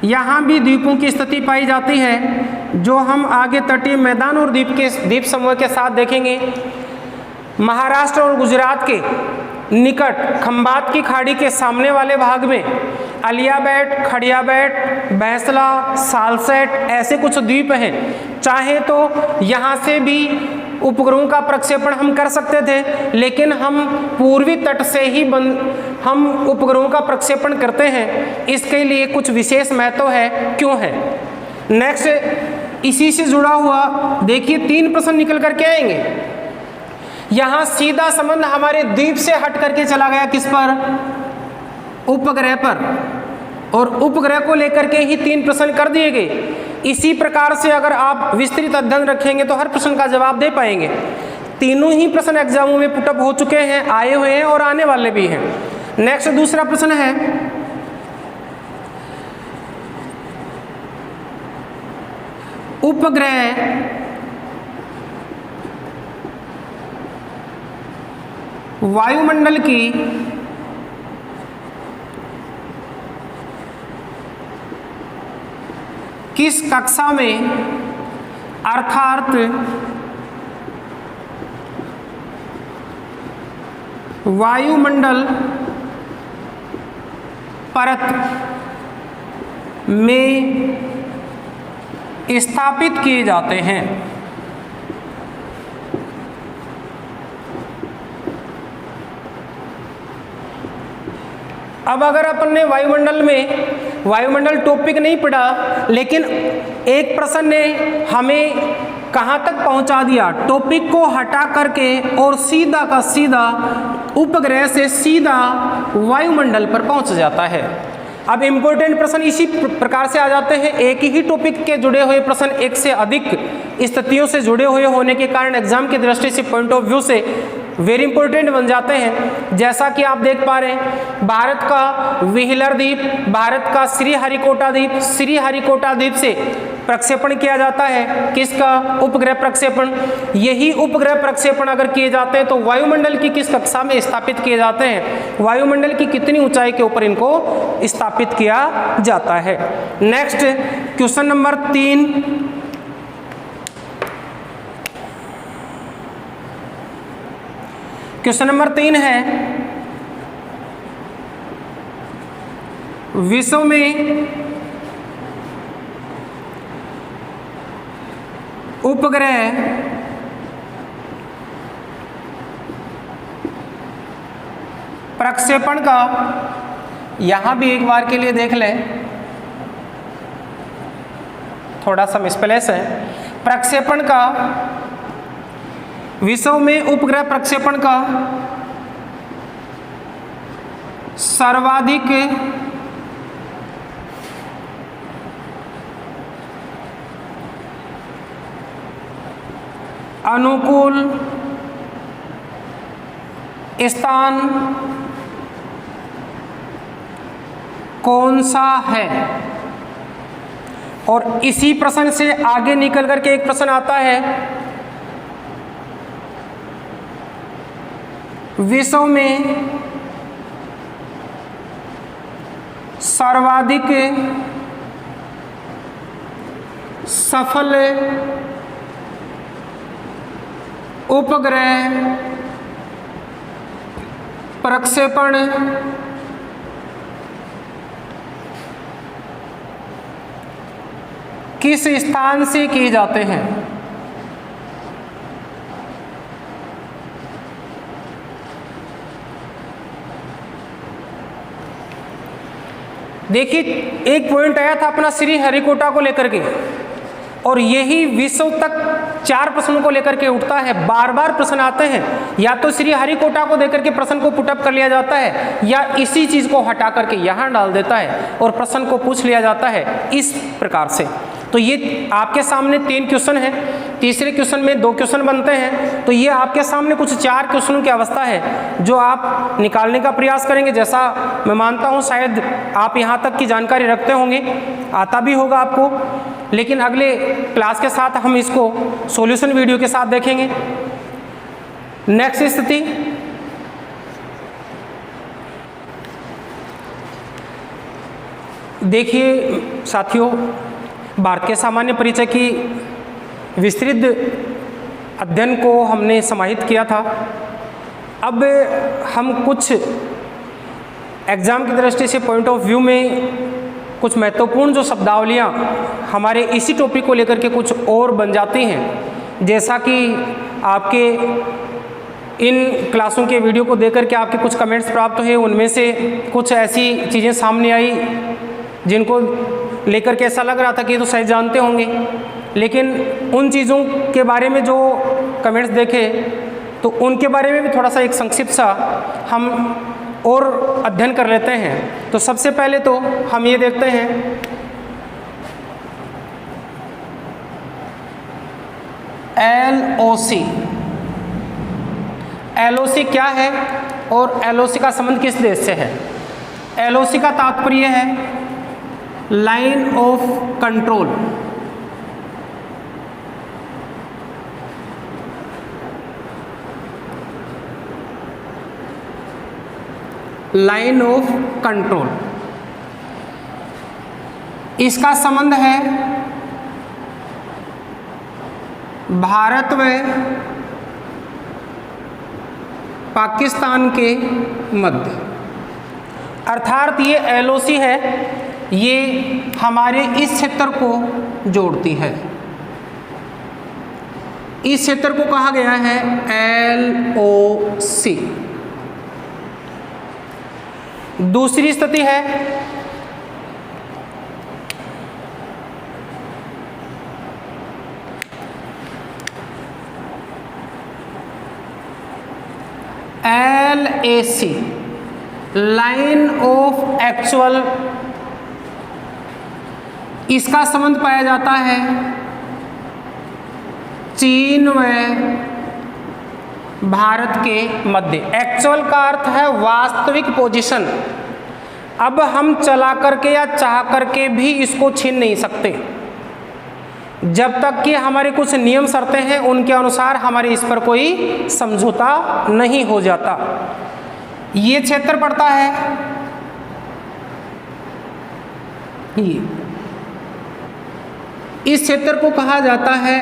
यहाँ भी द्वीपों की स्थिति पाई जाती है, जो हम आगे तटीय मैदान और द्वीप समूह के साथ देखेंगे। महाराष्ट्र और गुजरात के निकट खंबात की खाड़ी के सामने वाले भाग में अलियाबैट, खड़ियाबैट, बैंसला, सालसेट ऐसे कुछ द्वीप हैं। चाहे तो यहाँ से भी उपग्रहों का प्रक्षेपण हम कर सकते थे, लेकिन हम पूर्वी तट से ही हम उपग्रहों का प्रक्षेपण करते हैं। इसके लिए कुछ विशेष महत्व है। क्यों है? नेक्स्ट, इसी से जुड़ा हुआ देखिए 3 प्रश्न निकल करके आएंगे। यहाँ सीधा संबंध हमारे द्वीप से हट करके चला गया, किस पर? उपग्रह पर, और उपग्रह को लेकर के ही 3 प्रश्न कर दिए गए। इसी प्रकार से अगर आप विस्तृत अध्ययन रखेंगे तो हर प्रश्न का जवाब दे पाएंगे। तीनों ही प्रश्न एग्जामों में पुटअप हो चुके हैं, आए हुए हैं और आने वाले भी हैं। नेक्स्ट, दूसरा प्रश्न है, उपग्रह वायुमंडल की किस कक्षा में, अर्थात वायुमंडल परत में स्थापित किए जाते हैं? अब अगर अपन ने वायुमंडल टॉपिक नहीं पढ़ा, लेकिन एक प्रश्न ने हमें कहाँ तक पहुँचा दिया, टॉपिक को हटा करके और सीधा का सीधा उपग्रह से सीधा वायुमंडल पर पहुँच जाता है। अब इम्पोर्टेंट प्रश्न इसी प्रकार से आ जाते हैं। एक ही टॉपिक के जुड़े हुए प्रश्न एक से अधिक स्थितियों से जुड़े हुए होने के कारण एग्जाम की दृष्टि से, पॉइंट ऑफ व्यू से वेरी इंपॉर्टेंट बन जाते हैं। जैसा कि आप देख पा रहे हैं, भारत का व्हीलर द्वीप, भारत का श्रीहरिकोटा द्वीप से प्रक्षेपण किया जाता है। किसका? उपग्रह प्रक्षेपण। यही उपग्रह प्रक्षेपण अगर किए जाते हैं तो वायुमंडल की किस कक्षा में स्थापित किए जाते हैं? वायुमंडल की कितनी ऊंचाई के ऊपर इनको स्थापित किया जाता है? Next, question number 3, question number 3 है, विश्व में उपग्रह प्रक्षेपण का, यहां भी एक बार के लिए देख लें, थोड़ा सा मिसप्लेस है। प्रक्षेपण का, विश्व में उपग्रह प्रक्षेपण का सर्वाधिक अनुकूल स्थान कौन सा है? और इसी प्रश्न से आगे निकल करके एक प्रश्न आता है, विश्व में सर्वाधिक सफल उपग्रह प्रक्षेपण किस स्थान से किए जाते हैं? देखिए, एक पॉइंट आया था अपना श्रीहरिकोटा को लेकर के, और यही विश्व तक 4 प्रश्नों को लेकर के उठता है। बार बार प्रश्न आते हैं, या तो श्रीहरिकोटा को देकर के प्रश्न को पुटअप कर लिया जाता है, या इसी चीज को हटा करके यहाँ डाल देता है और प्रश्न को पूछ लिया जाता है इस प्रकार से। तो ये आपके सामने 3 क्वेश्चन है, तीसरे क्वेश्चन में 2 क्वेश्चन बनते हैं, तो ये आपके सामने कुछ 4 क्वेश्चनों की अवस्था है जो आप निकालने का प्रयास करेंगे। जैसा मैं मानता हूँ शायद आप यहाँ तक की जानकारी रखते होंगे, आता भी होगा आपको, लेकिन अगले क्लास के साथ हम इसको सॉल्यूशन वीडियो के साथ देखेंगे। नेक्स्ट स्थिति, देखिए साथियों, भारत के सामान्य परिचय की विस्तृत अध्ययन को हमने समाहित किया था। अब हम कुछ एग्ज़ाम की दृष्टि से पॉइंट ऑफ व्यू में कुछ महत्वपूर्ण जो शब्दावलियाँ हमारे इसी टॉपिक को लेकर के कुछ और बन जाती हैं। जैसा कि आपके इन क्लासों के वीडियो को देख करके आपके कुछ कमेंट्स प्राप्त हुए, उनमें से कुछ ऐसी चीज़ें सामने आई जिनको लेकर के ऐसा लग रहा था कि ये तो शायद जानते होंगे, लेकिन उन चीज़ों के बारे में जो कमेंट्स देखे तो उनके बारे में भी थोड़ा सा एक संक्षिप्त सा हम और अध्ययन कर लेते हैं। तो सबसे पहले तो हम ये देखते हैं, LOC। LOC क्या है और LOC का संबंध किस देश से है? LOC का तात्पर्य है line of control. Line of control, इसका संबंध है भारत व पाकिस्तान के मध्य। अर्थात ये LOC है, ये हमारे इस क्षेत्र को जोड़ती है। इस क्षेत्र को कहा गया है LOC। दूसरी स्थिति है LAC, लाइन ऑफ एक्चुअल। इसका संबंध पाया जाता है चीन व भारत के मध्य। एक्चुअल का अर्थ है वास्तविक पोजीशन। अब हम चला करके या चाह करके भी इसको छीन नहीं सकते, जब तक कि हमारे कुछ नियम शर्तें हैं उनके अनुसार हमारे इस पर कोई समझौता नहीं हो जाता। ये क्षेत्र पड़ता है ये, इस क्षेत्र को कहा जाता है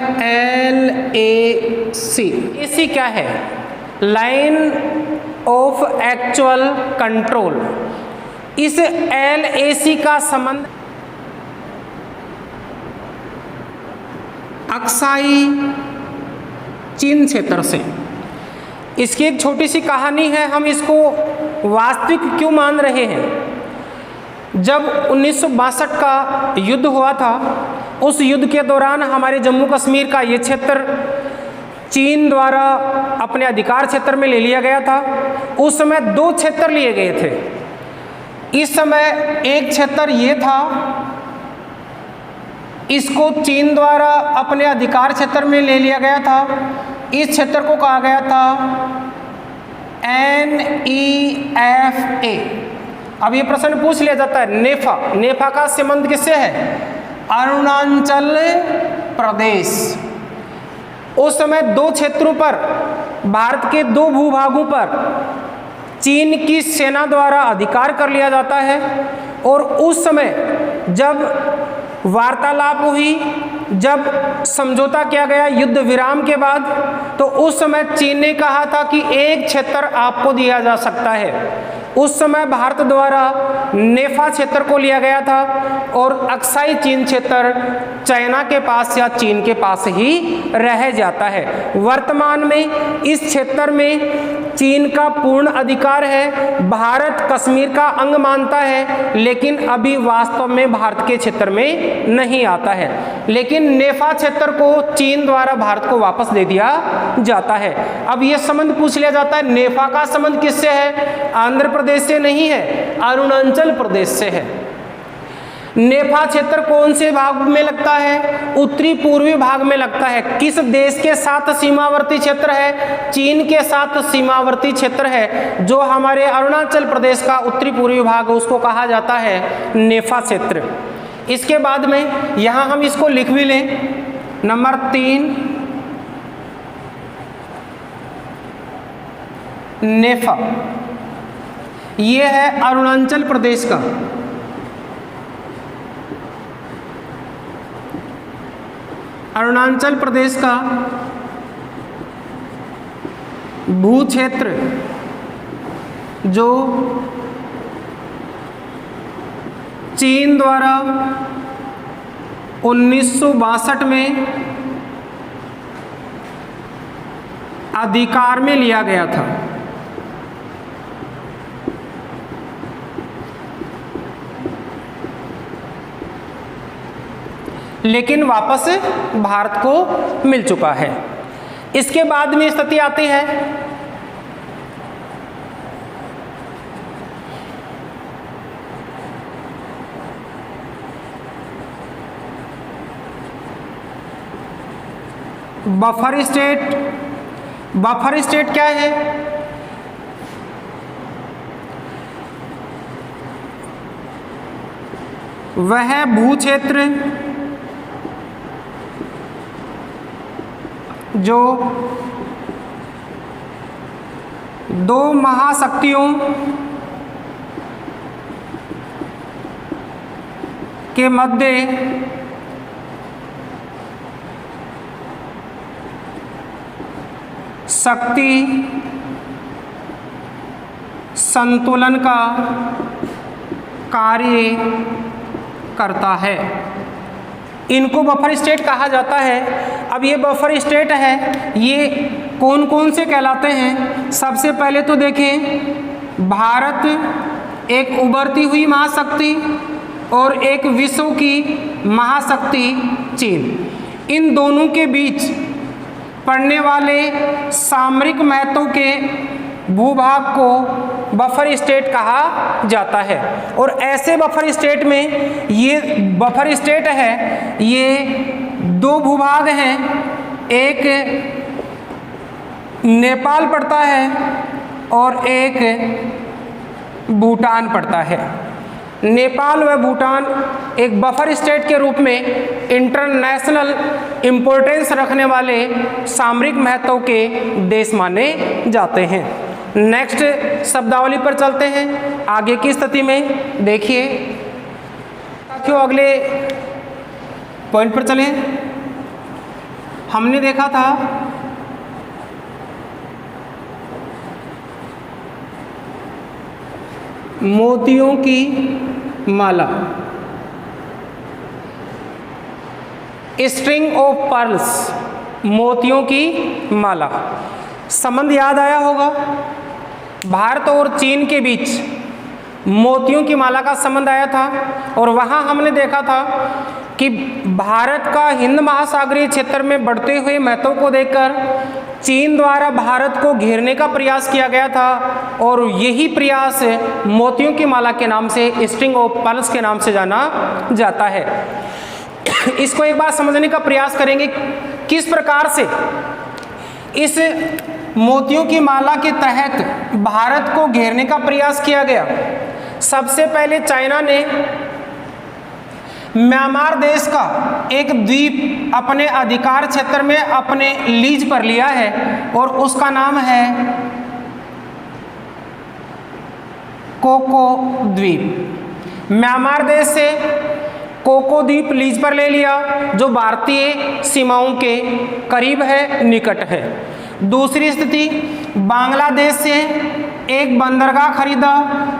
LAC। AC क्या है? Line of actual control. इस LAC का संबंध अक्साई चीन क्षेत्र से। इसकी एक छोटी सी कहानी है, हम इसको वास्तविक क्यों मान रहे हैं। जब 1962 का युद्ध हुआ था उस युद्ध के दौरान हमारे जम्मू कश्मीर का ये क्षेत्र चीन द्वारा अपने अधिकार क्षेत्र में ले लिया गया था। उस समय 2 क्षेत्र लिए गए थे। इस समय एक क्षेत्र ये था, इसको चीन द्वारा अपने अधिकार क्षेत्र में ले लिया गया था। इस क्षेत्र को कहा गया था NEFA। अब ये प्रश्न पूछ लिया जाता है, नेफा, नेफा का संबंध किससे है? अरुणाचल प्रदेश। उस समय 2 क्षेत्रों पर, भारत के 2 भूभागों पर चीन की सेना द्वारा अधिकार कर लिया जाता है। और उस समय जब वार्तालाप हुई, जब समझौता किया गया युद्ध विराम के बाद, तो उस समय चीन ने कहा था कि एक क्षेत्र आपको दिया जा सकता है। उस समय भारत द्वारा नेफा क्षेत्र को लिया गया था और अक्साई चीन क्षेत्र चाइना के पास या चीन के पास ही रह जाता है। वर्तमान में इस क्षेत्र में चीन का पूर्ण अधिकार है। भारत कश्मीर का अंग मानता है, लेकिन अभी वास्तव में भारत के क्षेत्र में नहीं आता है। लेकिन नेफा क्षेत्र को चीन द्वारा भारत को वापस दे दिया जाता है। अब यह संबंध पूछ लिया जाता है, नेफा का संबंध किससे है? आंध्र प्रदेश से नहीं है, अरुणाचल प्रदेश से है। नेफा क्षेत्र कौन से भाग में लगता है? उत्तरी पूर्वी भाग में लगता है। किस देश के साथ सीमावर्ती क्षेत्र है? चीन के साथ सीमावर्ती क्षेत्र है। जो हमारे अरुणाचल प्रदेश का उत्तरी पूर्वी भाग, उसको कहा जाता है नेफा क्षेत्र। इसके बाद में यहाँ हम इसको लिख भी लें, नंबर 3 नेफा, ये है अरुणाचल प्रदेश का अरुणाचल प्रदेश का भू क्षेत्र जो चीन द्वारा 1962 में अधिकार में लिया गया था। लेकिन वापस भारत को मिल चुका है। इसके बाद में स्थिति आती है बफर स्टेट। बफर स्टेट क्या है? वह भू क्षेत्र जो 2 महाशक्तियों के मध्य शक्ति संतुलन का कार्य करता है। इनको बफर स्टेट कहा जाता है। अब ये बफर स्टेट है, ये कौन कौन से कहलाते हैं? सबसे पहले तो देखें, भारत एक उभरती हुई महाशक्ति और एक विश्व की महाशक्ति चीन, इन दोनों के बीच पड़ने वाले सामरिक महत्व के भूभाग को बफर स्टेट कहा जाता है। और ऐसे बफर स्टेट में, ये बफर स्टेट है, ये 2 भूभाग हैं। एक नेपाल पड़ता है और एक भूटान पड़ता है। नेपाल व भूटान एक बफर स्टेट के रूप में इंटरनेशनल इम्पोर्टेंस रखने वाले सामरिक महत्व के देश माने जाते हैं। नेक्स्ट शब्दावली पर चलते हैं। आगे की स्थिति में देखिए, क्यों अगले पॉइंट पर चलें। हमने देखा था मोतियों की माला, स्ट्रिंग ऑफ पर्ल्स, मोतियों की माला। संबंध याद आया होगा, भारत और चीन के बीच मोतियों की माला का संबंध आया था। और वहाँ हमने देखा था कि भारत का हिंद महासागरीय क्षेत्र में बढ़ते हुए महत्व को देखकर चीन द्वारा भारत को घेरने का प्रयास किया गया था और यही प्रयास मोतियों की माला के नाम से, स्ट्रिंग ऑफ पर्ल्स के नाम से जाना जाता है। इसको एक बार समझने का प्रयास करेंगे किस प्रकार से इस मोतियों की माला के तहत भारत को घेरने का प्रयास किया गया। सबसे पहले चाइना ने म्यांमार देश का एक द्वीप अपने अधिकार क्षेत्र में अपने लीज पर लिया है और उसका नाम है कोको द्वीप। म्यांमार देश से कोको द्वीप लीज पर ले लिया जो भारतीय सीमाओं के करीब है, निकट है। दूसरी स्थिति, बांग्लादेश से एक बंदरगाह खरीदा,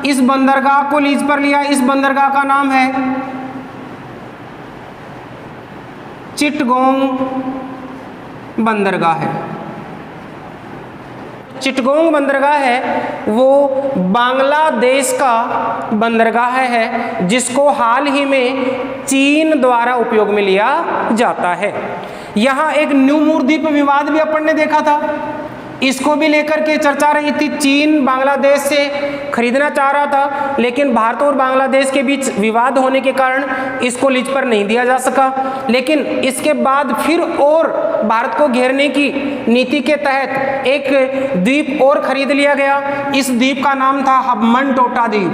इस बंदरगाह को लीज पर लिया। इस बंदरगाह का नाम है चिटगोंग बंदरगाह है। चिटगोंग बंदरगाह है वो बांग्लादेश का बंदरगाह है जिसको हाल ही में चीन द्वारा उपयोग में लिया जाता है। यहाँ एक न्यू मूर द्वीप विवाद भी अपन ने देखा था, इसको भी लेकर के चर्चा रही थी। चीन बांग्लादेश से खरीदना चाह रहा था लेकिन भारत और बांग्लादेश के बीच विवाद होने के कारण इसको लीज पर नहीं दिया जा सका। लेकिन इसके बाद फिर और भारत को घेरने की नीति के तहत एक द्वीप और खरीद लिया गया। इस द्वीप का नाम था हम्बनटोटा द्वीप।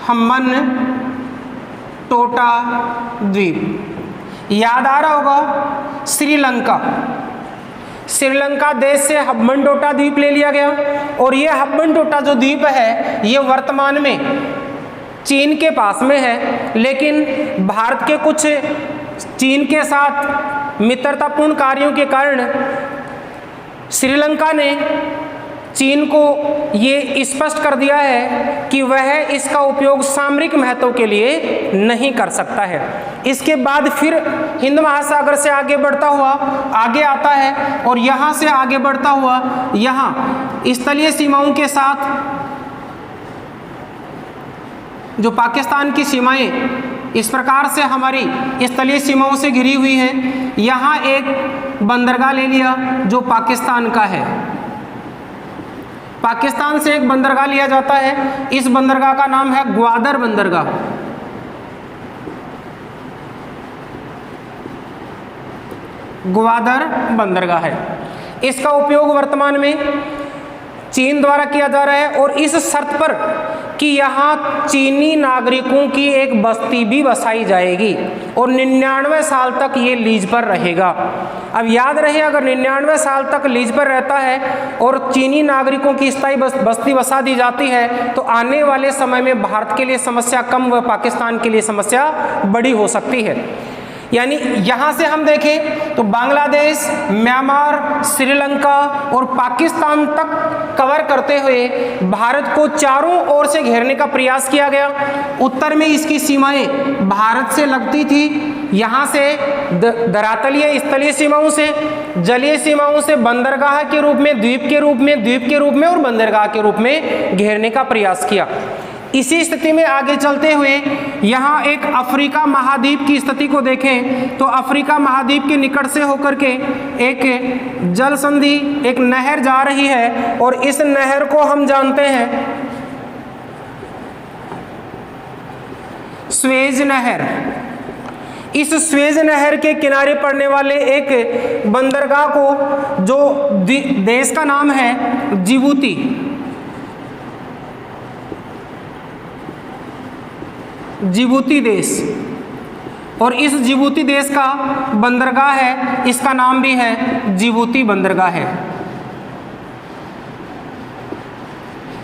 हम्बनटोटा द्वीप याद आ रहा होगा, श्रीलंका देश से हम्बनटोटा द्वीप ले लिया गया और ये हम्बनटोटा जो द्वीप है ये वर्तमान में चीन के पास में है। लेकिन भारत के कुछ चीन के साथ मित्रतापूर्ण कार्यों के कारण श्रीलंका ने चीन को ये स्पष्ट कर दिया है कि वह इसका उपयोग सामरिक महत्व के लिए नहीं कर सकता है। इसके बाद फिर हिंद महासागर से आगे बढ़ता हुआ आगे आता है और यहाँ से आगे बढ़ता हुआ यहाँ स्थलीय सीमाओं के साथ जो पाकिस्तान की सीमाएं इस प्रकार से हमारी स्थलीय सीमाओं से घिरी हुई हैं, यहाँ एक बंदरगाह ले लिया जो पाकिस्तान का है। पाकिस्तान से एक बंदरगाह लिया जाता है, इस बंदरगाह का नाम है ग्वादर बंदरगाह। ग्वादर बंदरगाह है। इसका उपयोग वर्तमान में चीन द्वारा किया जा रहा है और इस शर्त पर कि यहाँ चीनी नागरिकों की एक बस्ती भी बसाई जाएगी और 99 साल तक ये लीज पर रहेगा। अब याद रहे, अगर 99 साल तक लीज पर रहता है और चीनी नागरिकों की स्थायी बस्ती बसा दी जाती है तो आने वाले समय में भारत के लिए समस्या कम व पाकिस्तान के लिए समस्या बड़ी हो सकती है। यानी यहाँ से हम देखें तो बांग्लादेश, म्यांमार, श्रीलंका और पाकिस्तान तक कवर करते हुए भारत को चारों ओर से घेरने का प्रयास किया गया। उत्तर में इसकी सीमाएं भारत से लगती थी, यहाँ से धरातलीय स्थलीय सीमाओं से, जलीय सीमाओं से बंदरगाह के रूप में, द्वीप के रूप में और बंदरगाह के रूप में घेरने का प्रयास किया। इसी स्थिति में आगे चलते हुए यहाँ एक अफ्रीका महाद्वीप की स्थिति को देखें तो अफ्रीका महाद्वीप के निकट से होकर के एक जल संधि, एक नहर जा रही है और इस नहर को हम जानते हैं स्वेज नहर। इस स्वेज नहर के किनारे पड़ने वाले एक बंदरगाह को जो देश का नाम है जिबूती, जिबूती देश, और इस जिबूती देश का बंदरगाह है, इसका नाम भी है जिबूती बंदरगाह है।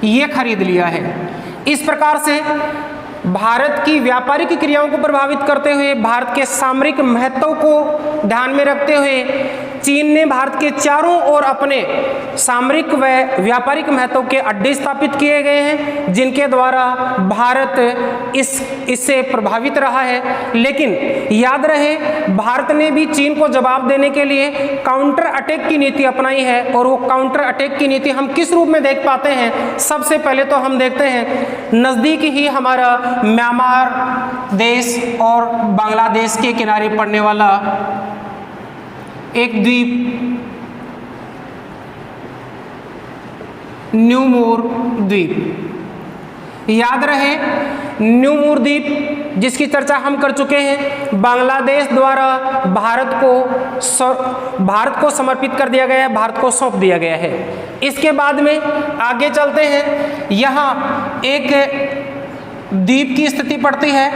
ये खरीद लिया है। इस प्रकार से भारत की व्यापारिक क्रियाओं को प्रभावित करते हुए, भारत के सामरिक महत्व को ध्यान में रखते हुए चीन ने भारत के चारों ओर अपने सामरिक व व्यापारिक महत्व के अड्डे स्थापित किए गए हैं, जिनके द्वारा भारत इससे प्रभावित रहा है। लेकिन याद रहे, भारत ने भी चीन को जवाब देने के लिए काउंटर अटैक की नीति अपनाई है। और वो काउंटर अटैक की नीति हम किस रूप में देख पाते हैं? सबसे पहले तो हम देखते हैं नज़दीक ही हमारा म्यांमार देश और बांग्लादेश के किनारे पड़ने वाला एक द्वीप, न्यू मूर द्वीप। याद रहे, न्यू मूर द्वीप जिसकी चर्चा हम कर चुके हैं, बांग्लादेश द्वारा भारत को समर्पित कर दिया गया है, भारत को सौंप दिया गया है। इसके बाद में आगे चलते हैं, यहाँ एक द्वीप की स्थिति पड़ती है,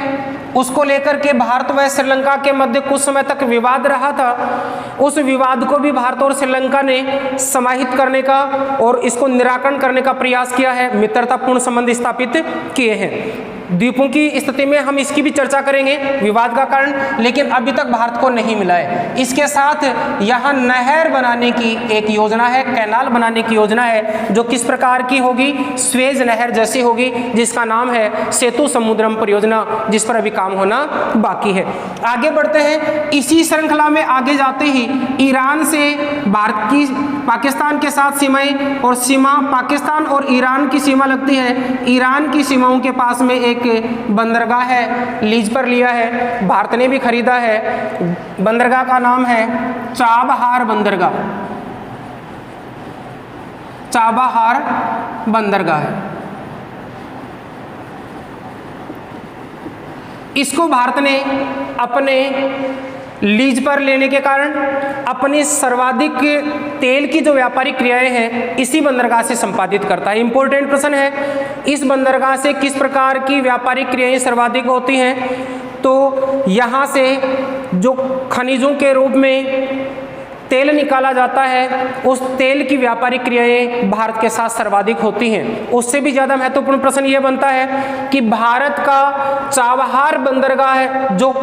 उसको लेकर के भारत व श्रीलंका के मध्य कुछ समय तक विवाद रहा था। उस विवाद को भी भारत और श्रीलंका ने समाहित करने का और इसको निराकरण करने का प्रयास किया है, मित्रतापूर्ण संबंध स्थापित किए हैं। द्वीपों की स्थिति में हम इसकी भी चर्चा करेंगे, विवाद का कारण, लेकिन अभी तक भारत को नहीं मिला है। इसके साथ यहाँ नहर बनाने की एक योजना है, कैनाल बनाने की योजना है, जो किस प्रकार की होगी? स्वेज नहर जैसी होगी, जिसका नाम है सेतु समुद्रम परियोजना, जिस पर अभी काम होना बाकी है। आगे बढ़ते हैं, इसी श्रृंखला में आगे जाते ही ईरान से भारत की पाकिस्तान के साथ सीमाएं और सीमा पाकिस्तान और ईरान की सीमा लगती है। ईरान की सीमाओं के पास में एक बंदरगाह है, लीज पर लिया है, भारत ने भी खरीदा है। बंदरगाह का नाम है चाबहार बंदरगाह, चाबहार बंदरगाह है। इसको भारत ने अपने लीज पर लेने के कारण अपनी सर्वाधिक तेल की जो व्यापारिक क्रियाएं हैं इसी बंदरगाह से संपादित करता है। इंपॉर्टेंट प्रश्न है, इस बंदरगाह से किस प्रकार की व्यापारिक क्रियाएं सर्वाधिक होती हैं? तो यहाँ से जो खनिजों के रूप में तेल निकाला जाता है, उस तेल की व्यापारिक क्रियाएं भारत के साथ सर्वाधिक होती हैं। उससे भी ज़्यादा महत्वपूर्ण प्रश्न ये बनता है कि भारत का चाबहार बंदरगाह है जो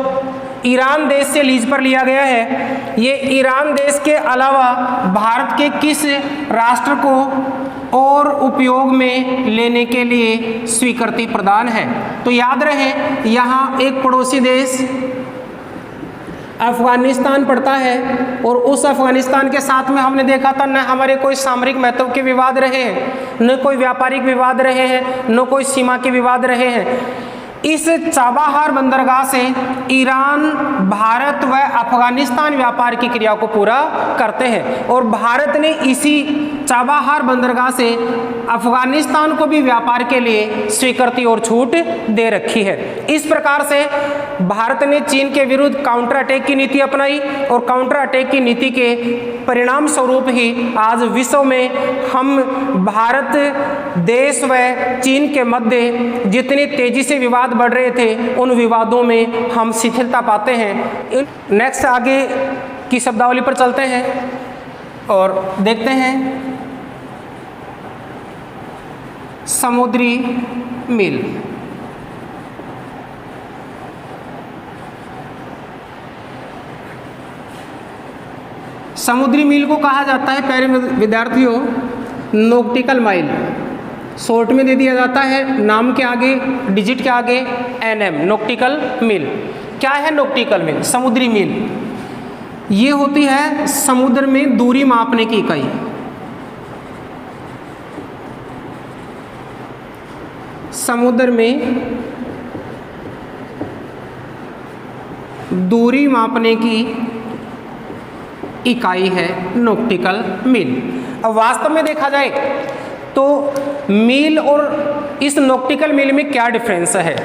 ईरान देश से लीज पर लिया गया है, ये ईरान देश के अलावा भारत के किस राष्ट्र को और उपयोग में लेने के लिए स्वीकृति प्रदान है? तो याद रहे, यहाँ एक पड़ोसी देश अफगानिस्तान पड़ता है, और उस अफगानिस्तान के साथ में हमने देखा था न हमारे कोई सामरिक महत्व के विवाद रहे हैं, न कोई व्यापारिक विवाद रहे हैं, न कोई सीमा के विवाद रहे हैं। इस चाबहार बंदरगाह से ईरान, भारत व अफगानिस्तान व्यापार की क्रिया को पूरा करते हैं, और भारत ने इसी चाबहार बंदरगाह से अफगानिस्तान को भी व्यापार के लिए स्वीकृति और छूट दे रखी है। इस प्रकार से भारत ने चीन के विरुद्ध काउंटर अटैक की नीति अपनाई, और काउंटर अटैक की नीति के परिणाम स्वरूप ही आज विश्व में हम भारत देश व चीन के मध्य जितनी तेजी से विवाद बढ़ रहे थे, उन विवादों में हम शिथिलता पाते हैं। नेक्स्ट आगे की शब्दावली पर चलते हैं और देखते हैं समुद्री मील। समुद्री मील को कहा जाता है प्यारे विद्यार्थियों नॉटिकल माइल, शॉर्ट में दे दिया जाता है नाम के आगे, डिजिट के आगे NM, नॉटिकल मील। क्या है नॉटिकल मील? समुद्री मील ये होती है समुद्र में दूरी मापने की इकाई। समुद्र में दूरी मापने की इकाई है नॉटिकल मील। अब वास्तव में देखा जाए तो मील और इस नॉटिकल मील में क्या डिफरेंस है?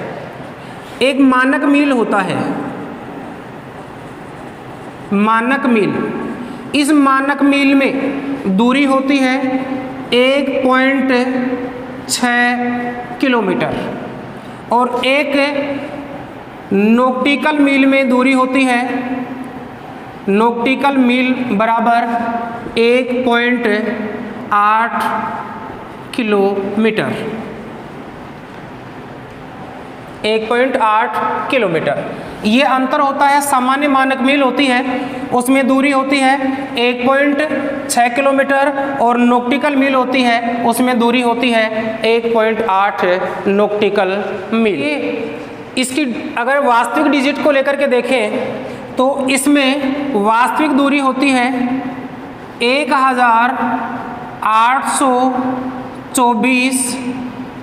एक मानक मील होता है, मानक मील, इस मानक मील में दूरी होती है 1.6 किलोमीटर, और एक नॉटिकल मील में दूरी होती है, नॉटिकल मील बराबर 1.8 किलोमीटर, 1.8 किलोमीटर। ये अंतर होता है, सामान्य मानक मील होती है उसमें दूरी होती है 1.6 किलोमीटर और नॉक्टिकल मील होती है उसमें दूरी होती है 1.8 नॉक्टिकल मील। इसकी अगर वास्तविक डिजिट को लेकर के देखें तो इसमें वास्तविक दूरी होती है 1824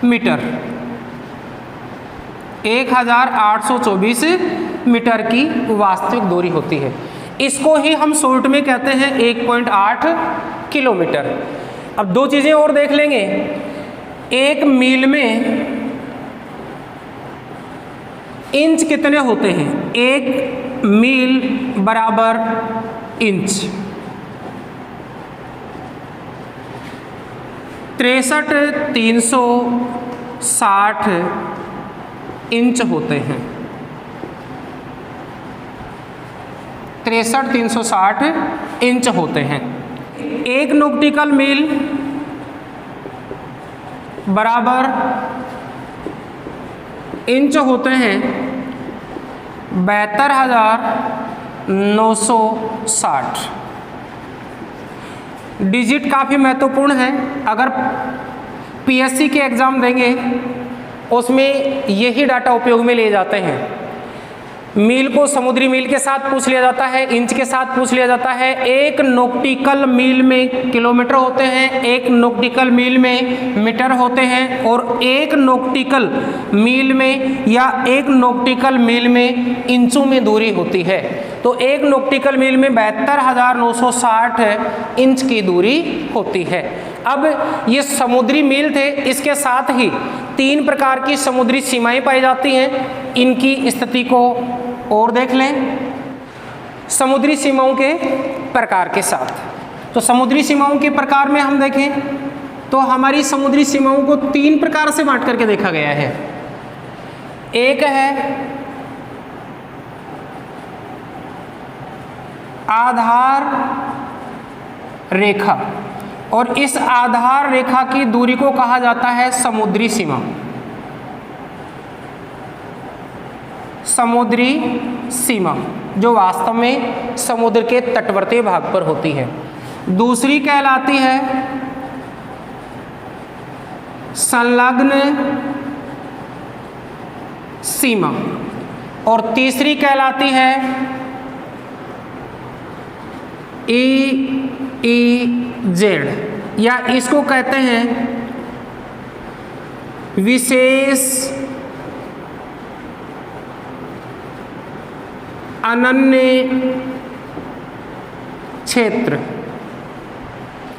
मीटर, 1824 मीटर की वास्तविक दूरी होती है। इसको ही हम शॉर्ट में कहते हैं 1.8 किलोमीटर। अब दो चीज़ें और देख लेंगे, एक मील में इंच कितने होते हैं, एक मील बराबर इंच 63,360 इंच होते हैं, 63,360 इंच होते हैं। एक नॉक्टिकल मील बराबर इंच होते हैं 72,960। डिजिट काफ़ी महत्वपूर्ण है, अगर पीएससी के एग्ज़ाम देंगे उसमें यही डाटा उपयोग में लिए जाते हैं। मील को समुद्री मील के साथ पूछ लिया जाता है, इंच के साथ पूछ लिया जाता है। एक नॉक्टिकल मील में किलोमीटर होते हैं, एक नॉक्टिकल मील में मीटर होते हैं और एक नॉक्टिकल मील में या एक नॉक्टिकल मील में इंचों में दूरी होती है। तो एक नॉक्टिकल मील में 72,960 इंच की दूरी होती है। अब ये समुद्री मील थे, इसके साथ ही 3 प्रकार की समुद्री सीमाएं पाई जाती हैं। इनकी स्थिति को और देख लें समुद्री सीमाओं के प्रकार के साथ। तो समुद्री सीमाओं के प्रकार में हम देखें तो हमारी समुद्री सीमाओं को 3 प्रकार से बांट करके देखा गया है। एक है आधार रेखा, और इस आधार रेखा की दूरी को कहा जाता है समुद्री सीमा। समुद्री सीमा जो वास्तव में समुद्र के तटवर्ती भाग पर होती है। दूसरी कहलाती है संलग्न सीमा और तीसरी कहलाती है EEZ या इसको कहते हैं विशेष अनन्य क्षेत्र।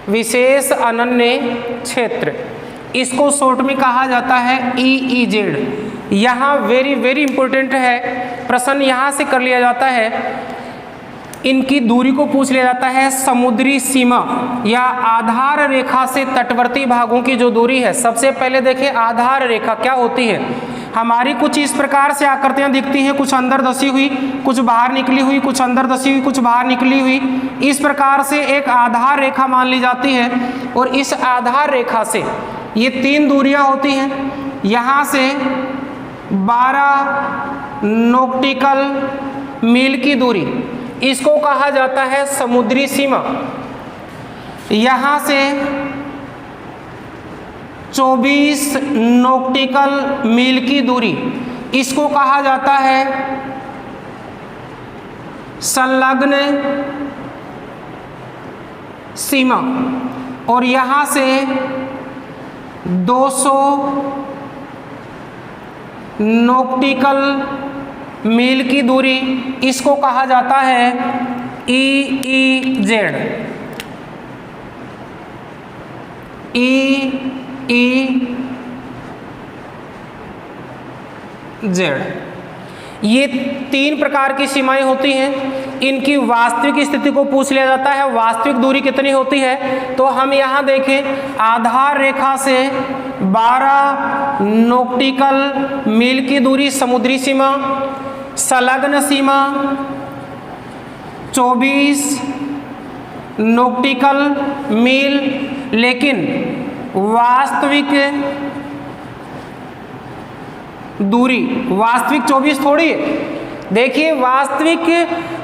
विशेष अनन्य क्षेत्र, इसको शॉर्ट में कहा जाता है EEZ। यहाँ वेरी इंपॉर्टेंट है, प्रश्न यहाँ से कर लिया जाता है। इनकी दूरी को पूछ लिया जाता है समुद्री सीमा या आधार रेखा से तटवर्ती भागों की जो दूरी है। सबसे पहले देखें आधार रेखा क्या होती है। हमारी कुछ इस प्रकार से आकृतियां दिखती हैं, कुछ अंदर धसी हुई, कुछ बाहर निकली हुई, कुछ अंदर धसी हुई, कुछ बाहर निकली हुई। इस प्रकार से एक आधार रेखा मान ली जाती है और इस आधार रेखा से ये 3 दूरियां होती हैं। यहाँ से 12 नॉक्टिकल मील की दूरी, इसको कहा जाता है समुद्री सीमा। यहाँ से 24 नॉक्टिकल मील की दूरी, इसको कहा जाता है संलग्न सीमा। और यहाँ से 200 नॉक्टिकल मील की दूरी, इसको कहा जाता है EEZ। EEZ ये 3 प्रकार की सीमाएं होती हैं। इनकी वास्तविक स्थिति को पूछ लिया जाता है, वास्तविक दूरी कितनी होती है। तो हम यहाँ देखें आधार रेखा से 12 नॉक्टिकल मील की दूरी समुद्री सीमा, संलग्न सीमा 24 नॉक्टिकल मील, लेकिन वास्तविक दूरी वास्तविक 24 थोड़ी है, देखिए वास्तविक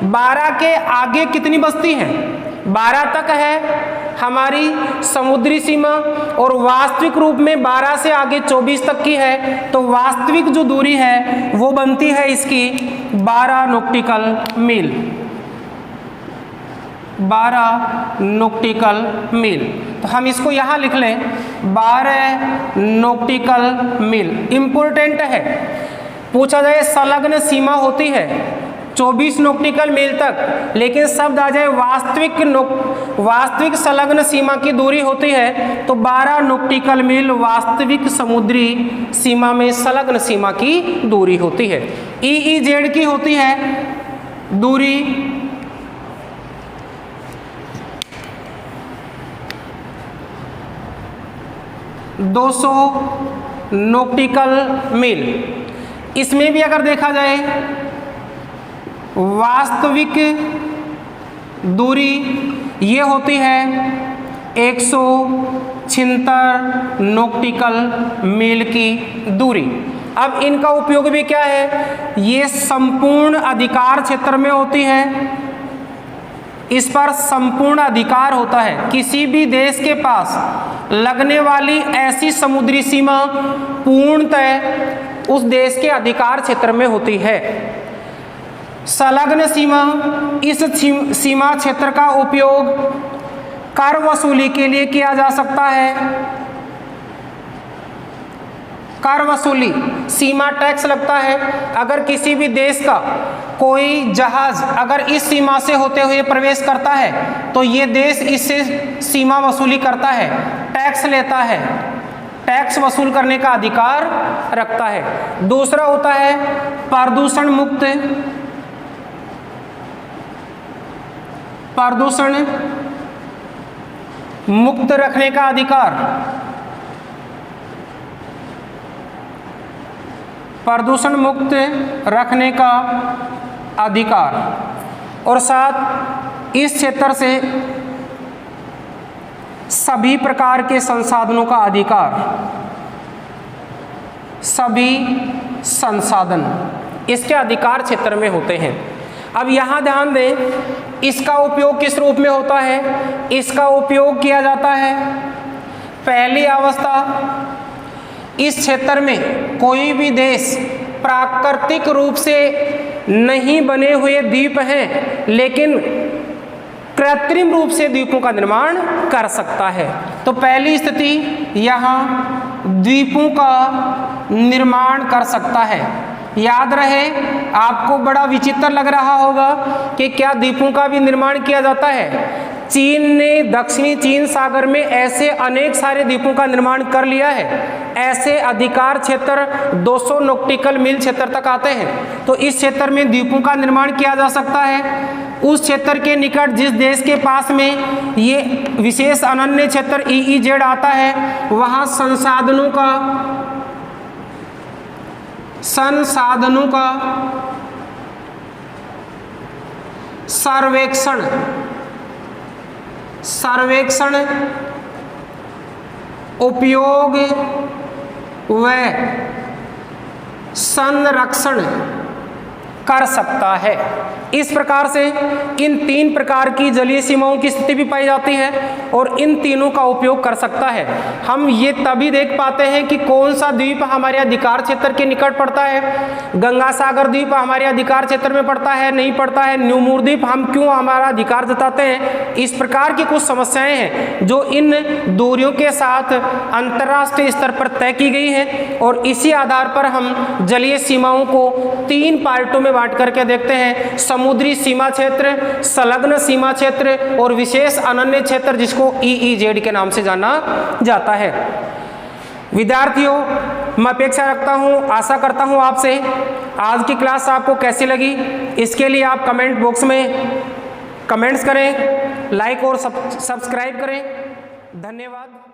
12 के आगे कितनी बस्ती हैं, 12 तक है हमारी समुद्री सीमा और वास्तविक रूप में 12 से आगे 24 तक की है, तो वास्तविक जो दूरी है वो बनती है इसकी 12 नॉटिकल मील, 12 नॉटिकल मील। तो हम इसको यहाँ लिख लें 12 नॉटिकल मील। इम्पोर्टेंट है, पूछा जाए संलग्न सीमा होती है 24 नॉटिकल मील तक, लेकिन शब्द आ जाए वास्तविक संलग्न सीमा की दूरी होती है तो 12 नॉटिकल मील वास्तविक समुद्री सीमा में संलग्न सीमा की दूरी होती है। EEZ की होती है दूरी 200 नॉटिकल मील। इसमें भी अगर देखा जाए वास्तविक दूरी ये होती है 176 नॉटिकल मील की दूरी। अब इनका उपयोग भी क्या है, ये संपूर्ण अधिकार क्षेत्र में होती है, इस पर संपूर्ण अधिकार होता है। किसी भी देश के पास लगने वाली ऐसी समुद्री सीमा पूर्णतः उस देश के अधिकार क्षेत्र में होती है। संलग्न सीमा, इस सीमा क्षेत्र का उपयोग कर वसूली के लिए किया जा सकता है। कर वसूली, सीमा टैक्स लगता है। अगर किसी भी देश का कोई जहाज अगर इस सीमा से होते हुए प्रवेश करता है तो ये देश इससे सीमा वसूली करता है, टैक्स लेता है, टैक्स वसूल करने का अधिकार रखता है। दूसरा होता है प्रदूषण मुक्त रखने का अधिकार, प्रदूषण मुक्त रखने का अधिकार, और साथ इस क्षेत्र से सभी प्रकार के संसाधनों का अधिकार, सभी संसाधन इसके अधिकार क्षेत्र में होते हैं। अब यहाँ ध्यान दें, इसका उपयोग किस रूप में होता है, इसका उपयोग किया जाता है पहली अवस्था, इस क्षेत्र में कोई भी देश प्राकृतिक रूप से नहीं बने हुए द्वीप हैं लेकिन कृत्रिम रूप से द्वीपों का निर्माण कर सकता है। तो पहली स्थिति यहाँ द्वीपों का निर्माण कर सकता है। याद रहे, आपको बड़ा विचित्र लग रहा होगा कि क्या द्वीपों का भी निर्माण किया जाता है। चीन ने दक्षिणी चीन सागर में ऐसे अनेक सारे द्वीपों का निर्माण कर लिया है। ऐसे अधिकार क्षेत्र 200 नॉटिकल मील क्षेत्र तक आते हैं, तो इस क्षेत्र में द्वीपों का निर्माण किया जा सकता है। उस क्षेत्र के निकट जिस देश के पास में ये विशेष अनन्य क्षेत्र EEZ आता है, वहाँ संसाधनों का सर्वेक्षण उपयोग व संरक्षण कर सकता है। इस प्रकार से इन 3 प्रकार की जलीय सीमाओं की स्थिति भी पाई जाती है और इन तीनों का उपयोग कर सकता है। हम ये तभी देख पाते हैं कि कौन सा द्वीप हमारे अधिकार क्षेत्र के निकट पड़ता है। गंगा सागर द्वीप हमारे अधिकार क्षेत्र में पड़ता है, नहीं पड़ता है। न्यू मूर द्वीप हम क्यों हमारा अधिकार जताते हैं। इस प्रकार की कुछ समस्याएं हैं जो इन दूरियों के साथ अंतर्राष्ट्रीय स्तर पर तय की गई है और इसी आधार पर हम जलीय सीमाओं को 3 पार्टों में बांट करके देखते हैं। समुद्री सीमा क्षेत्र, संलग्न सीमा क्षेत्र और विशेष अनन्य क्षेत्र जिसको EEZ के नाम से जाना जाता है। विद्यार्थियों, मैं अपेक्षा रखता हूं, आशा करता हूं आपसे आज की क्लास आपको कैसी लगी। इसके लिए आप कमेंट बॉक्स में कमेंट्स करें, लाइक और सब्सक्राइब करें। धन्यवाद।